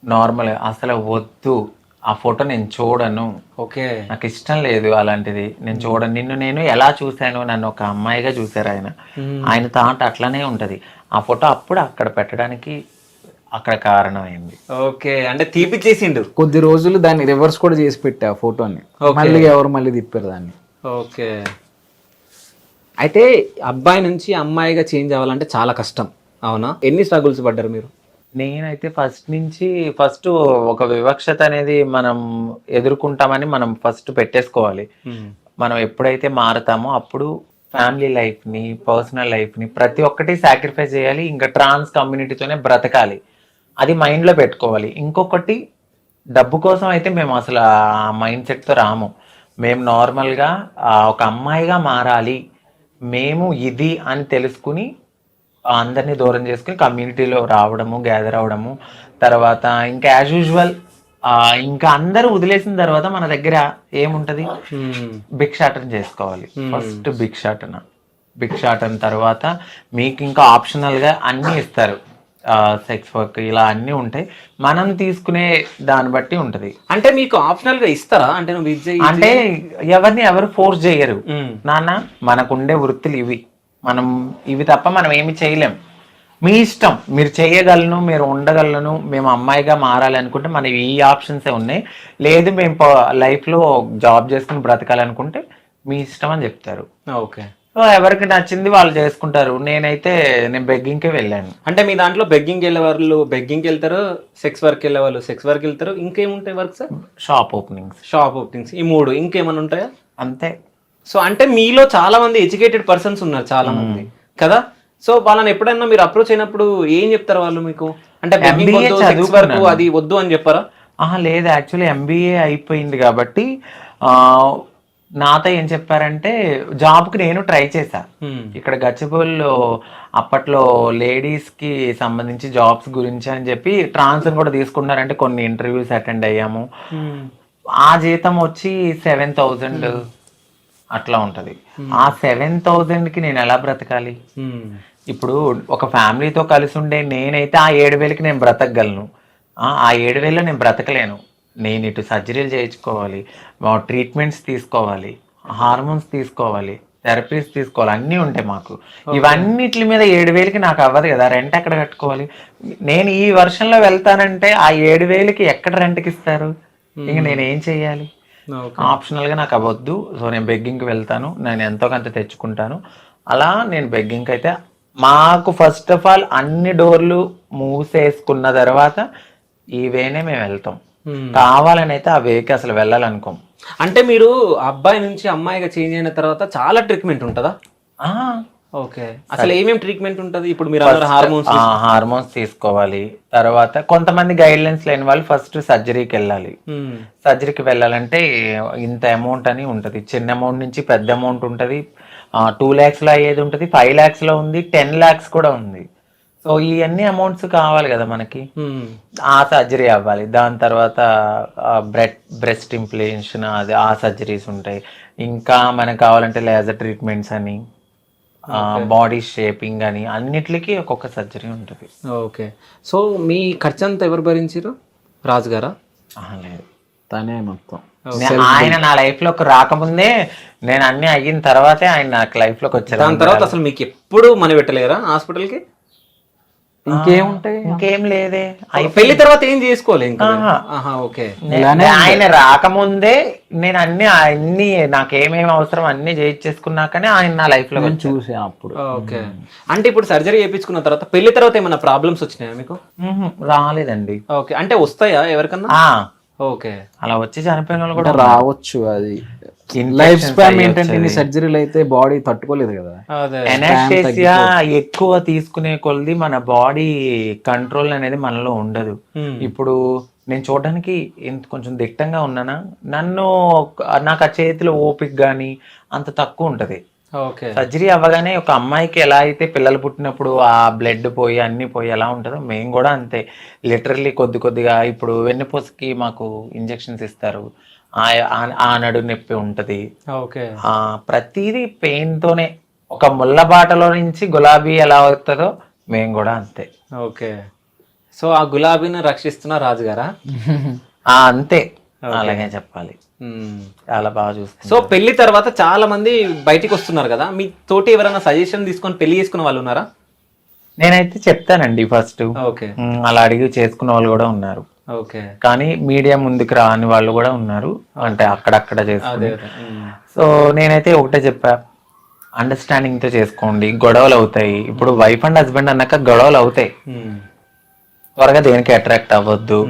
నార్మల్. అసలు వద్దు ఆ ఫోటో, నేను చూడను. ఓకే, నాకు ఇష్టం లేదు అలాంటిది, నేను చూడను. నేను ఎలా చూశాను, నన్ను ఒక అమ్మాయిగా చూశారు ఆయన. ఆయన థాట్ అట్లనే ఉంటది. ఆ ఫోటో అప్పుడు అక్కడ పెట్టడానికి అక్కడ కారణమైంది. ఓకే, అంటే తీపిచ్చేసిండు. కొద్ది రోజులు దాన్ని రివర్స్ కూడా చేసి పెట్టా ఆ ఫోటోని, మళ్ళీ ఎవరు మళ్ళీ తిప్పారు దాన్ని. ఓకే, అయితే అబ్బాయి నుంచి అమ్మాయిగా చేంజ్ అవ్వాలంటే చాలా కష్టం, అవునా? ఎన్ని స్ట్రగుల్స్ పడ్డారు మీరు? నేనైతే ఫస్ట్ ఒక వివక్షత అనేది మనం ఎదుర్కొంటామని మనం ఫస్ట్ పెట్టేసుకోవాలి. మనం ఎప్పుడైతే మారుతామో అప్పుడు ఫ్యామిలీ లైఫ్ని, పర్సనల్ లైఫ్ని ప్రతి ఒక్కటి సాక్రిఫైస్ చేయాలి. ఇంకా ట్రాన్స్ కమ్యూనిటీతోనే బ్రతకాలి, అది మైండ్లో పెట్టుకోవాలి. ఇంకొకటి, డబ్బు కోసం అయితే మేము అసలు ఆ మైండ్ సెట్తో రాము. మేము నార్మల్గా ఒక అమ్మాయిగా మారాలి, మేము ఇది అని తెలుసుకుని అందరినీ దూరం చేసుకుని కమ్యూనిటీలో రావడము, గ్యాదర్ అవ్వడము. తర్వాత ఇంకా యాజ్ యూజువల్ ఇంకా అందరూ వదిలేసిన తర్వాత మన దగ్గర ఏముంటది, భిక్షాటన చేసుకోవాలి. ఫస్ట్ భిక్షాటన తర్వాత మీకు ఇంకా ఆప్షనల్గా అన్నీ ఇస్తారు, సెక్స్ వర్క్ ఇలా అన్నీ ఉంటాయి. మనం తీసుకునే దాన్ని బట్టి ఉంటది. అంటే మీకు ఆప్షనల్ గా ఇస్తారా? అంటే నువ్వు అంటే ఎవరు ఫోర్స్ చేయరు నాన్న, మనకుండే వృత్తులు ఇవి, మనం ఇవి తప్ప మనం ఏమి చేయలేం, మీ ఇష్టం, మీరు చేయగలను, మీరు ఉండగలను, మేము అమ్మాయిగా మారాలి అనుకుంటే మనకి ఈ ఆప్షన్సే ఉన్నాయి. లేదు మేము లైఫ్లో జాబ్ చేసుకుని బ్రతకాలనుకుంటే మీ ఇష్టం అని చెప్తారు. ఓకే, ఎవరికి నచ్చింది వాళ్ళు చేసుకుంటారు. నేను బెగ్గింగ్కే వెళ్ళాను. అంటే మీ దాంట్లో బెగ్గింగ్ వెళ్ళే వాళ్ళు బెగ్గింగ్కి వెళ్తారు, సెక్స్ వర్క్ వెళ్ళే వాళ్ళు సెక్స్ వర్క్ వెళ్తారు, ఇంకేముంటాయి వర్క్స్? షాప్ ఓపెనింగ్స్, ఈ 3 ఇంకేమైనా ఉంటాయా? అంతే. సో అంటే మీలో చాలా మంది ఎడ్యుకేటెడ్ పర్సన్స్ ఉన్నారు, చాలా మంది కదా. సో వాళ్ళని ఎప్పుడైనా మీరు అప్రోచ్ అయినప్పుడు ఏం చెప్తారు వాళ్ళు మీకు? అంటే సెక్స్ వర్క్ అది వద్దు అని చెప్పారా? లేదు, యాక్చువల్లీ MBA అయిపోయింది కాబట్టి నాతో ఏం చెప్పారంటే, జాబ్కి నేను ట్రై చేశా. ఇక్కడ గచ్చిబౌలిలో అప్పట్లో లేడీస్కి సంబంధించి జాబ్స్ గురించి అని చెప్పి ట్రాన్స్ కూడా తీసుకున్నారంటే కొన్ని ఇంటర్వ్యూస్ అటెండ్ అయ్యాము. ఆ జీతం వచ్చి 7,000 అట్లా ఉంటది. ఆ 7,000కి నేను ఎలా బ్రతకాలి? ఇప్పుడు ఒక ఫ్యామిలీతో కలిసి ఉండే నేనైతే ఆ 7,000కి నేను బ్రతకగలను, ఆ 7,000లో నేను బ్రతకలేను. నేను ఇటు సర్జరీలు చేయించుకోవాలి, ట్రీట్మెంట్స్ తీసుకోవాలి, హార్మోన్స్ తీసుకోవాలి, థెరపీస్ తీసుకోవాలి, అన్నీ ఉంటాయి మాకు. ఇవన్నిటి మీద 7,000కి నాకు అవ్వదు కదా, రెంట్ ఎక్కడ కట్టుకోవాలి? నేను ఈ వర్షంలో వెళ్తానంటే ఆ 7,000కి ఎక్కడ రెంట్కి ఇస్తారు? ఇంక నేను ఏం చెయ్యాలి? ఆప్షనల్గా నాకు అవ్వద్దు. సో నేను బెగ్గింగ్కి వెళ్తాను, నేను ఎంతో కొంత తెచ్చుకుంటాను. అలా నేను బెగ్గింగ్కి అయితే మాకు ఫస్ట్ ఆఫ్ ఆల్ అన్ని డోర్లు మూసేసుకున్న తర్వాత ఈ వేనే మేము వెళ్తాం. కావాలని అయితే ఆ వేకి అసలు వెళ్ళాలనుకోం. అంటే మీరు అబ్బాయి నుంచి అమ్మాయిగా చేంజ్ అయిన తర్వాత చాలా ట్రీట్మెంట్ ఉంటుందా? ఓకే, అసలు ఏమేమి ట్రీట్మెంట్ ఉంటుంది? ఇప్పుడు మీరు హార్మోన్స్ తీసుకోవాలి. తర్వాత కొంతమంది గైడ్ లైన్స్ లేని వాళ్ళు ఫస్ట్ సర్జరీకి వెళ్ళాలి. సర్జరీకి వెళ్ళాలంటే ఇంత అమౌంట్ అని ఉంటుంది. చిన్న అమౌంట్ నుంచి పెద్ద అమౌంట్ ఉంటుంది. 2 lakhsలో అయ్యేది ఉంటుంది, 5 lakhsలో ఉంది, 10 lakhs కూడా ఉంది. సో ఇవన్నీ అమౌంట్స్ కావాలి కదా మనకి, ఆ సర్జరీ అవ్వాలి. దాని తర్వాత బ్రెస్ట్ ఇంప్లాంటేషన్, అది ఆ సర్జరీస్ ఉంటాయి. ఇంకా మనకు కావాలంటే లేజర్ ట్రీట్మెంట్స్ అని, బాడీ షేపింగ్ అని, అన్నిటికీ ఒక్కొక్క సర్జరీ ఉంటుంది. ఓకే, సో మీ ఖర్చు అంతా ఎవరు భరించారు? రాజు గారా? లేదు, తనే మొత్తం. ఆయన నా లైఫ్ లోకి రాకముందే నేను అన్ని అయిన తర్వాతే ఆయన నాకు లైఫ్ లోకి వచ్చారు. దాని తర్వాత అసలు మీకు ఎప్పుడు మనీ పెట్టలేరా హాస్పిటల్కి? ఇంకేముంటాయి, ఇంకేం లేదే. పెళ్లి తర్వాత ఏం చేసుకోవాలి ఇంకా? ఓకే. ఆయన రాకముందే నేను అన్ని నాకేమేమి అవసరం అన్ని చేయించేసుకున్నాకనే ఆయన నా లైఫ్ లో చూసా అప్పుడు. ఓకే. అంటే ఇప్పుడు సర్జరీ చేయించుకున్న తర్వాత పెళ్లి తర్వాత ఏమైనా ప్రాబ్లమ్స్ వచ్చినాయా మీకు? రాలేదండి. ఓకే. అంటే వస్తాయా ఎవరికన్నా? ఓకే. అలా వచ్చి చనిపోయిన వాళ్ళు కూడా రావచ్చు. అది లైఫ్ స్పాన్ ఏంటంటే ఇన్ని సర్జరీలు అయితే బాడీ తట్టుకోలేదు కదా. ఎనాస్థేసియా ఎక్కువ తీసుకునే కొలది మన బాడీ కంట్రోల్ అనేది మనలో ఉండదు. ఇప్పుడు నేను చూడడానికి కొంచెం దిట్టంగా ఉన్నానా, నాకు ఆ చేతిలో ఓపిక గానీ అంత తక్కువ ఉంటది. సర్జరీ అవ్వగానే ఒక అమ్మాయికి ఎలా అయితే పిల్లలు పుట్టినప్పుడు ఆ బ్లడ్ పోయి అన్ని పోయి ఎలా ఉంటుందో మేము కూడా అంతే. లిటరల్లీ కొద్దిగా ఇప్పుడు వెన్నుపూసకి మాకు ఇంజెక్షన్స్ ఇస్తారు, ఆ నడు నొప్పి ఉంటది, ప్రతిదీ పెయిన్ తోనే. ఒక ముళ్ళ బాటలో నుంచి గులాబీ ఎలా అవుతుందో మేము కూడా అంతే. ఓకే. సో ఆ గులాబీని రక్షిస్తున్న రాజుగారా? అంతే, అలాగే చెప్పాలి. చాలా బాగా చూస్తారు. సో పెళ్లి తర్వాత చాలా మంది బయటికి వస్తున్నారు కదా, మీ తోటి ఎవరైనా సజెషన్ తీసుకొని పెళ్లి చేసుకున్న వాళ్ళు ఉన్నారా? నేనైతే చెప్తానండి ఫస్ట్. అలా అడిగి చేసుకున్న వాళ్ళు కూడా ఉన్నారు. కానీ మీడియా ముందుకు రాని వాళ్ళు కూడా ఉన్నారు, అంటే అక్కడక్కడ చేసుకుని. సో నేనైతే ఒకటే చెప్పా, అండర్స్టాండింగ్ తో చేసుకోండి. గొడవలు అవుతాయి, ఇప్పుడు వైఫ్ అండ్ హస్బెండ్ అన్నాక గొడవలు అవుతాయి. త్వరగా దేనికి అట్రాక్ట్ అవ్వద్దు.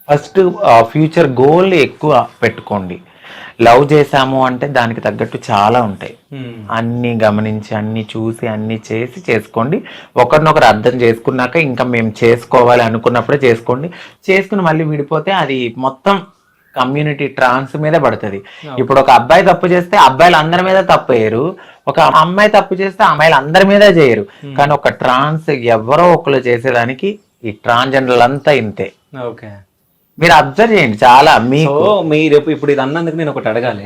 ఫస్ట్ ఫ్యూచర్ గోల్ ఎక్కువ పెట్టుకోండి. లవ్ చేసాము అంటే దానికి తగ్గట్టు చాలా ఉంటాయి. అన్ని గమనించి అన్ని చూసి అన్ని చేసి చేసుకోండి. ఒకరినొకరు అర్థం చేసుకున్నాక ఇంకా మేము చేసుకోవాలి అనుకున్నప్పుడే చేసుకోండి. చేసుకుని మళ్ళీ విడిపోతే అది మొత్తం కమ్యూనిటీ ట్రాన్స్ మీద పడుతుంది. ఇప్పుడు ఒక అబ్బాయి తప్పు చేస్తే అబ్బాయిలు అందరి మీద తప్పు వేయరు, ఒక అమ్మాయి తప్పు చేస్తే అమ్మాయిలు అందరి మీద చేయరు. కానీ ఒక ట్రాన్స్ ఎవరో ఒకరు చేసేదానికి ఈ ట్రాన్స్జెండర్లు అంతా ఇంతే. మీరు అబ్జర్వ్ చేయండి చాలా. మీరు ఇప్పుడు ఇది అన్నందుకు నేను ఒకటి అడగాలి.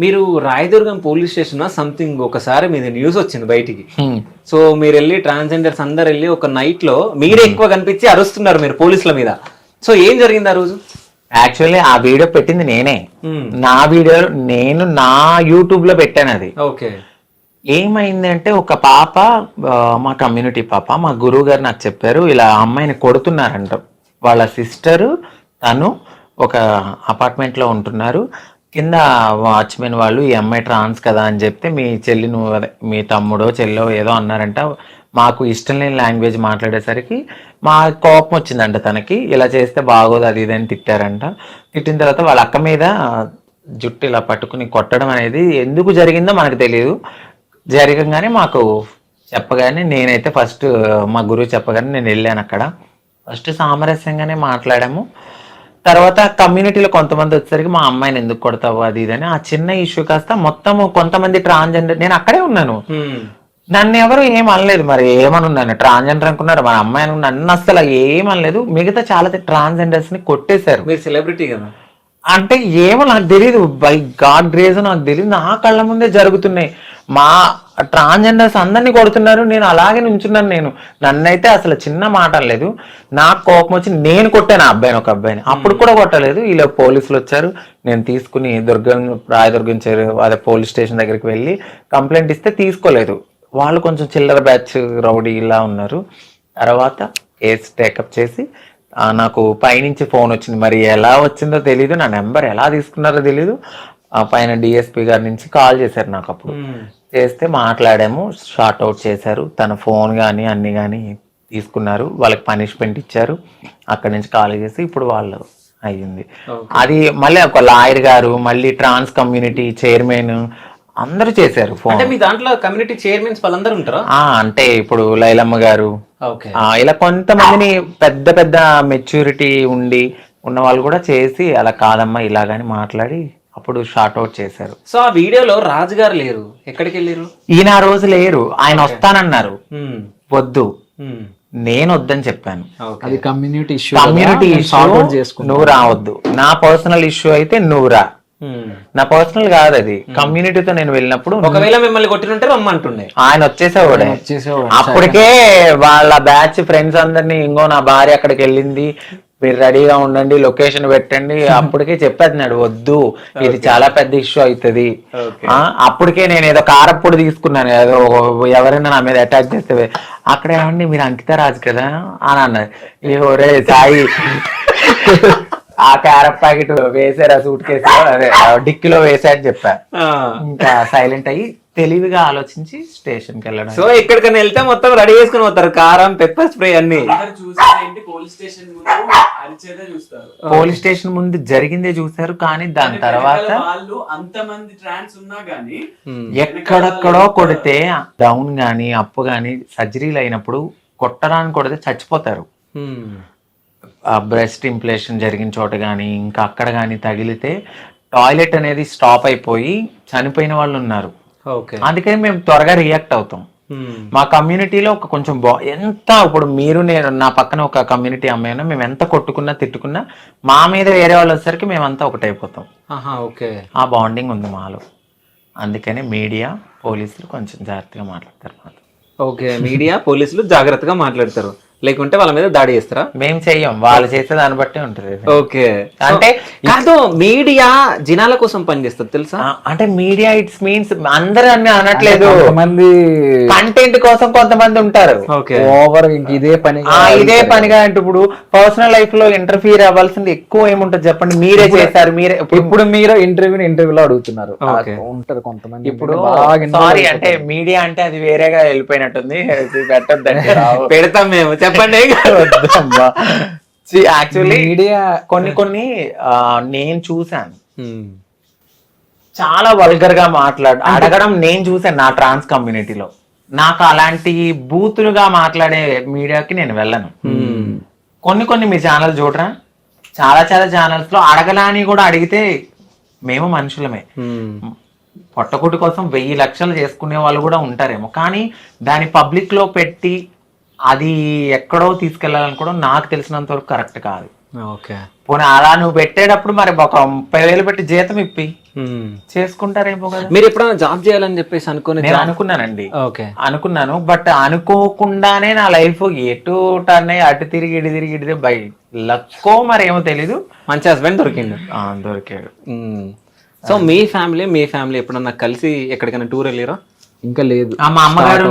మీరు రాయదుర్గం పోలీస్ స్టేషన్ సంథింగ్ ఒకసారి మీద న్యూస్ వచ్చింది బయటికి. సో మీరు వెళ్ళి ట్రాన్స్జెండర్స్ అందరు వెళ్ళి ఒక నైట్ లో మీరే ఎక్కువ కనిపించి అరుస్తున్నారు మీరు పోలీసుల మీద. సో ఏం జరిగింది ఆ రోజు? యాక్చువల్లీ ఆ వీడియో పెట్టింది నేనే. నా వీడియో నేను నా యూట్యూబ్ లో పెట్టాను అది. ఓకే. ఏమైంది అంటే ఒక పాప, మా కమ్యూనిటీ పాప, మా గురువు గారు నాకు చెప్పారు, ఇలా అమ్మాయిని కొడుతున్నారంట. వాళ్ళ సిస్టరు తను ఒక అపార్ట్మెంట్ లో ఉంటున్నారు. కింద వాచ్మెన్ వాళ్ళు ఈ అమ్మాయి ట్రాన్స్ కదా అని చెప్తే మీ చెల్లి నువ్వు మీ తమ్ముడో చెల్లో ఏదో అన్నారంట. మాకు ఇష్టం లేని లాంగ్వేజ్ మాట్లాడేసరికి మా కోపం వచ్చిందంట తనకి. ఇలా చేస్తే బాగోదు అది ఇది అని తిట్టారంట. తిట్టిన తర్వాత వాళ్ళ అక్క మీద జుట్టు ఇలా పట్టుకుని కొట్టడం అనేది ఎందుకు జరిగిందో మనకు తెలియదు. జరగగానే మాకు చెప్పగానే నేనైతే ఫస్ట్ మా గురువు చెప్పగానే నేను వెళ్ళాను. అక్కడ ఫస్ట్ సామరస్యంగానే మాట్లాడాము. తర్వాత కమ్యూనిటీలో కొంతమంది వచ్చేసరికి మా అమ్మాయిని ఎందుకు కొడతావు అది ఇదని ఆ చిన్న ఇష్యూ కాస్త మొత్తము కొంతమంది ట్రాన్స్జెండర్, నేను అక్కడే ఉన్నాను, నన్ను ఎవరు ఏమనలేదు. మరి ఏమనున్నాను, ట్రాన్స్జెండర్ అనుకున్నారు, మన అమ్మాయి నన్ను అసలు ఏమనలేదు. మిగతా చాలా ట్రాన్స్జెండర్స్ ని కొట్టేశారు. మీరు సెలబ్రిటీ కదా అంటే ఏమో నాకు తెలియదు, బై గాడ్ గ్రేస్ నాకు తెలియదు, నా కళ్ళ ముందే జరుగుతున్నాయి. మా ట్రాన్స్జెండర్స్ అందరినీ కొడుతున్నారు, నేను అలాగే నుంచున్నాను. నన్నైతే అసలు చిన్న మాట లేదు. నాకు కోపం వచ్చి నేను కొట్టాను ఆ అబ్బాయిని, ఒక అబ్బాయిని. అప్పుడు కూడా కొట్టలేదు. ఇలా పోలీసులు వచ్చారు, నేను తీసుకుని రాయదుర్గం అదే పోలీస్ స్టేషన్ దగ్గరికి వెళ్ళి కంప్లైంట్ ఇస్తే తీసుకోలేదు. వాళ్ళు కొంచెం చిల్లర బ్యాచ్ రౌడీ ఇలా ఉన్నారు. తర్వాత కేసు టేకప్ చేసి నాకు పైనుంచి ఫోన్ వచ్చింది. మరి ఎలా వచ్చిందో తెలీదు, నా నెంబర్ ఎలా తీసుకున్నారో తెలీదు. పైన డిఎస్పీ గారి నుంచి కాల్ చేశారు నాకు. అప్పుడు చేస్తే మాట్లాడాము, షార్ట్ అవుట్ చేశారు. తన ఫోన్ కానీ అన్ని కానీ తీసుకున్నారు, వాళ్ళకి పనిష్మెంట్ ఇచ్చారు. అక్కడి నుంచి కాల్ చేసి ఇప్పుడు వాళ్ళు అయ్యింది. అది మళ్ళీ ఒక లాయర్ గారు, మళ్ళీ ట్రాన్స్ కమ్యూనిటీ చైర్మన్ అందరూ చేశారు ఫోన్. అంటే మీ దాంట్లో కమ్యూనిటీ చైర్మన్స్ వాళ్ళందరూ ఉంటారా? అంటే ఇప్పుడు లైలమ్మ గారు, ఇలా కొంతమందిని పెద్ద పెద్ద మెచ్యూరిటీ ఉన్న వాళ్ళు కూడా చేసి అలా కాదమ్మా ఇలాగని మాట్లాడి అప్పుడు షార్ట్ అవుట్ చేశారు. సో ఆ వీడియోలో రాజుగారు లేరు, ఎక్కడికి వెళ్ళారు? ఈయన ఆ రోజు లేరు, ఆయన వస్తానన్నారు. వద్దు, నేను వద్దని చెప్పాను. అది కమ్యూనిటీ ఇష్యూ, నువ్వు రావద్దు. నా పర్సనల్ ఇష్యూ అయితే నువ్వు రా, నా పర్సనల్ కాదు అది. కమ్యూనిటీతో నేను వెళ్ళినప్పుడు ఒకవేళ మిమ్మల్ని కొట్టినుంటే రమ్మంటుండే, ఆయన వచ్చేసేవాడే. అప్పటికే వాళ్ళ బ్యాచ్ ఫ్రెండ్స్ అందరినీ, ఇంకో నా భార్య అక్కడికి వెళ్ళింది, మీరు రెడీగా ఉండండి, లొకేషన్ పెట్టండి. అప్పటికే చెప్పేస్తున్నాడు వద్దు, ఇది చాలా పెద్ద ఇష్యూ అవుతుంది. అప్పటికే నేను ఏదో కారప్పుడు తీసుకున్నాను, ఏదో ఎవరైనా నా మీద అటాక్ చేస్తే అక్కడ ఏమండి మీరు అంకిత రాజు కదా అని అన్నది. ఒరే సాయి, ఆ క్యారెట్ ప్యాకెట్ వేసారు ఆ సూట్ కేసు అదే డిక్కీలో వేసారని చెప్పా. ఇంకా సైలెంట్ అయ్యి తెలివిగా ఆలోచించి స్టేషన్ కి వెళ్ళడం. సో ఎక్కడికైనా వెళ్తే మొత్తం రెడీ చేసుకుని పోతారు, కారం, పెప్పర్ స్ప్రే అన్ని. పోలీస్ స్టేషన్ ముందు జరిగిందే చూసారు, కానీ దాని తర్వాత ఎక్కడెక్కడో కొడితే డౌన్ గాని అప్పు గాని సర్జరీలు అయినప్పుడు కొట్టడానికి కొడితే చచ్చిపోతారు. బ్రెస్ట్ ఇంప్లేషన్ జరిగిన చోట కానీ ఇంకా అక్కడ కానీ తగిలితే టాయిలెట్ అనేది స్టాప్ అయిపోయి చనిపోయిన వాళ్ళు ఉన్నారు. అందుకని మేము త్వరగా రియాక్ట్ అవుతాం. మా కమ్యూనిటీలో ఒక కొంచెం ఎంత ఇప్పుడు మీరు నేను నా పక్కన ఒక కమ్యూనిటీ అమ్మాయి ఉన్నా, మేము ఎంత కొట్టుకున్నా తిట్టుకున్నా మా మీద వేరే వాళ్ళు వచ్చేసరికి మేమంతా ఒకటైపోతాం. ఆ బాండింగ్ ఉంది మాలో. అందుకని మీడియా పోలీసులు కొంచెం జాగ్రత్తగా మాట్లాడతారు. ఓకే, మీడియా పోలీసులు జాగ్రత్తగా మాట్లాడతారు, లేకుంటే వాళ్ళ మీద దాడి చేస్తారా? మేము చెయ్యం, వాళ్ళు చేసే దాన్ని బట్టి ఉంటది. ఓకే, అంటే కాదు మీడియా జనాల కోసం పనిచేస్తుంది తెలుసా? అంటే మీడియా ఇట్స్ మీన్స్ అందరూ అన్ని అనట్లేదు, కొంతమంది కంటెంట్ కోసం కొంతమంది ఉంటారు. ఓవర్ ఇదే పనిగా అంటే ఇప్పుడు పర్సనల్ లైఫ్ లో ఇంటర్ఫియర్ అవ్వాల్సింది ఎక్కువ ఏముంటది చెప్పండి. మీరే చేశారు, మీరే ఇప్పుడు మీరు ఇంటర్వ్యూలో అడుగుతున్నారు ఉంటారు కొంతమంది. ఇప్పుడు సారీ అంటే మీడియా అంటే అది వేరేగా వెళ్ళిపోయినట్టుంది, పెట్టద్దండి. పెడతాం మేము, చెప్పండి. యాక్చువల్లీ మీడియా కొన్ని నేను చూసాను, చాలా వల్గర్ గా అడగడం నేను చూసాను నా ట్రాన్స్ కమ్యూనిటీలో. నాకు అలాంటి బూతులుగా మాట్లాడే మీడియాకి నేను వెళ్ళను. కొన్ని మీ ఛానల్ చూడరా, చాలా ఛానల్స్ లో అడగలాని కూడా అడిగితే మేము మనుషులమే, పొట్టకుటి కోసం 1000 లక్షలు చేసుకునే వాళ్ళు కూడా ఉంటారేమో, కానీ దాన్ని పబ్లిక్ లో పెట్టి అది ఎక్కడో తీసుకెళ్లాలనుకోవడం నాకు తెలిసినంత వరకు కరెక్ట్ కాదు. పోనీ అలా నువ్వు పెట్టేటప్పుడు మరి ఒక 30,000 పెట్టి జీతం ఇప్పి చేసుకుంటారేమో కదా. మీరు ఎప్పుడైనా జాబ్ చేయాలని చెప్పేసి నేను అనుకున్నానండి, అనుకున్నాను. బట్ అనుకోకుండానే నా లైఫ్ ఎటు టర్న్ అయ్యి అటు తిరిగి ఇటు తిరిగి బై లక్కో మరి ఏమో తెలీదు, మంచి హస్బెండ్ దొరికాడు. సో మీ ఫ్యామిలీ ఎప్పుడన్నా కలిసి ఎక్కడికైనా టూర్ వెళ్ళారా? ఇంకా లేదు. మా అమ్మగారు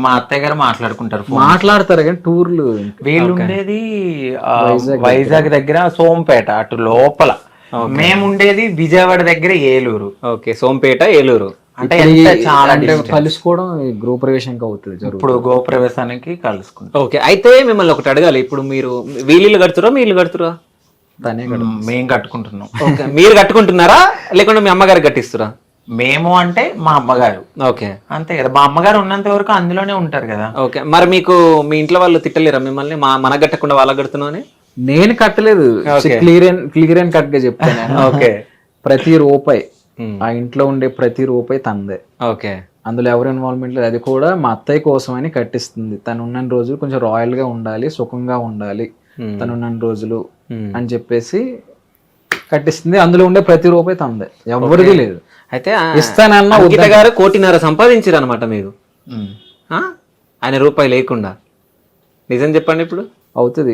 మా అత్తయ్య గారు మాట్లాడతారు కానీ టూర్లు. వీళ్ళు ఉండేది వైజాగ్ దగ్గర సోంపేట అటు లోపల, మేము ఉండేది విజయవాడ దగ్గర ఏలూరు. ఓకే, సోంపేట ఏలూరు అంటే చాలా కలుసుకోవడం గృహప్రవేశానికి అవుతుంది. ఇప్పుడు గృహప్రవేశానికి కలుసుకుంటాం. ఓకే, అయితే మిమ్మల్ని ఒకటి అడగాలి. ఇప్పుడు మీరు వీళ్ళు కడుతురా మీరు కడుతురా? మేము కట్టుకుంటున్నాం. ఓకే, మీరు కట్టుకుంటున్నారా లేకుంటే మీ అమ్మగారు కట్టిస్తురా? మేము అంటే మా అమ్మగారు. ఓకే, అంతే కదా, మా అమ్మగారు ఉన్నంత వరకు అందులోనే ఉంటారు కదా. ఓకే, మరి మీకు మీ ఇంట్లో వాళ్ళు తిట్టలేరా మిమ్మల్ని మన కట్టకుండా వాళ్ళ కడుతున్నావు? నేను కట్టలేదు, క్లియర్ అండ్ కట్ గా చెప్తాను. ఓకే, ప్రతి రూపాయి ఆ ఇంట్లో ఉండే ప్రతి రూపాయి తందే. ఓకే, అందులో ఎవరు ఇన్వాల్వ్మెంట్ లేదు. అది కూడా మా అత్తయ్య కోసం అని కట్టిస్తుంది. తను ఉన్న రోజులు కొంచెం రాయల్ గా ఉండాలి, సుఖంగా ఉండాలి తను ఉన్న రోజులు అని చెప్పేసి కట్టిస్తుంది. అందులో ఉండే ప్రతి రూపాయి తందే, ఎవరిది లేదు. అయితే ఇస్తానన్న ఉదిత గారు 1.5 సంపాదించారు అనమాట మీరు, ఆయన రూపాయి లేకుండా. నిజం చెప్పండి, ఇప్పుడు అవుతుంది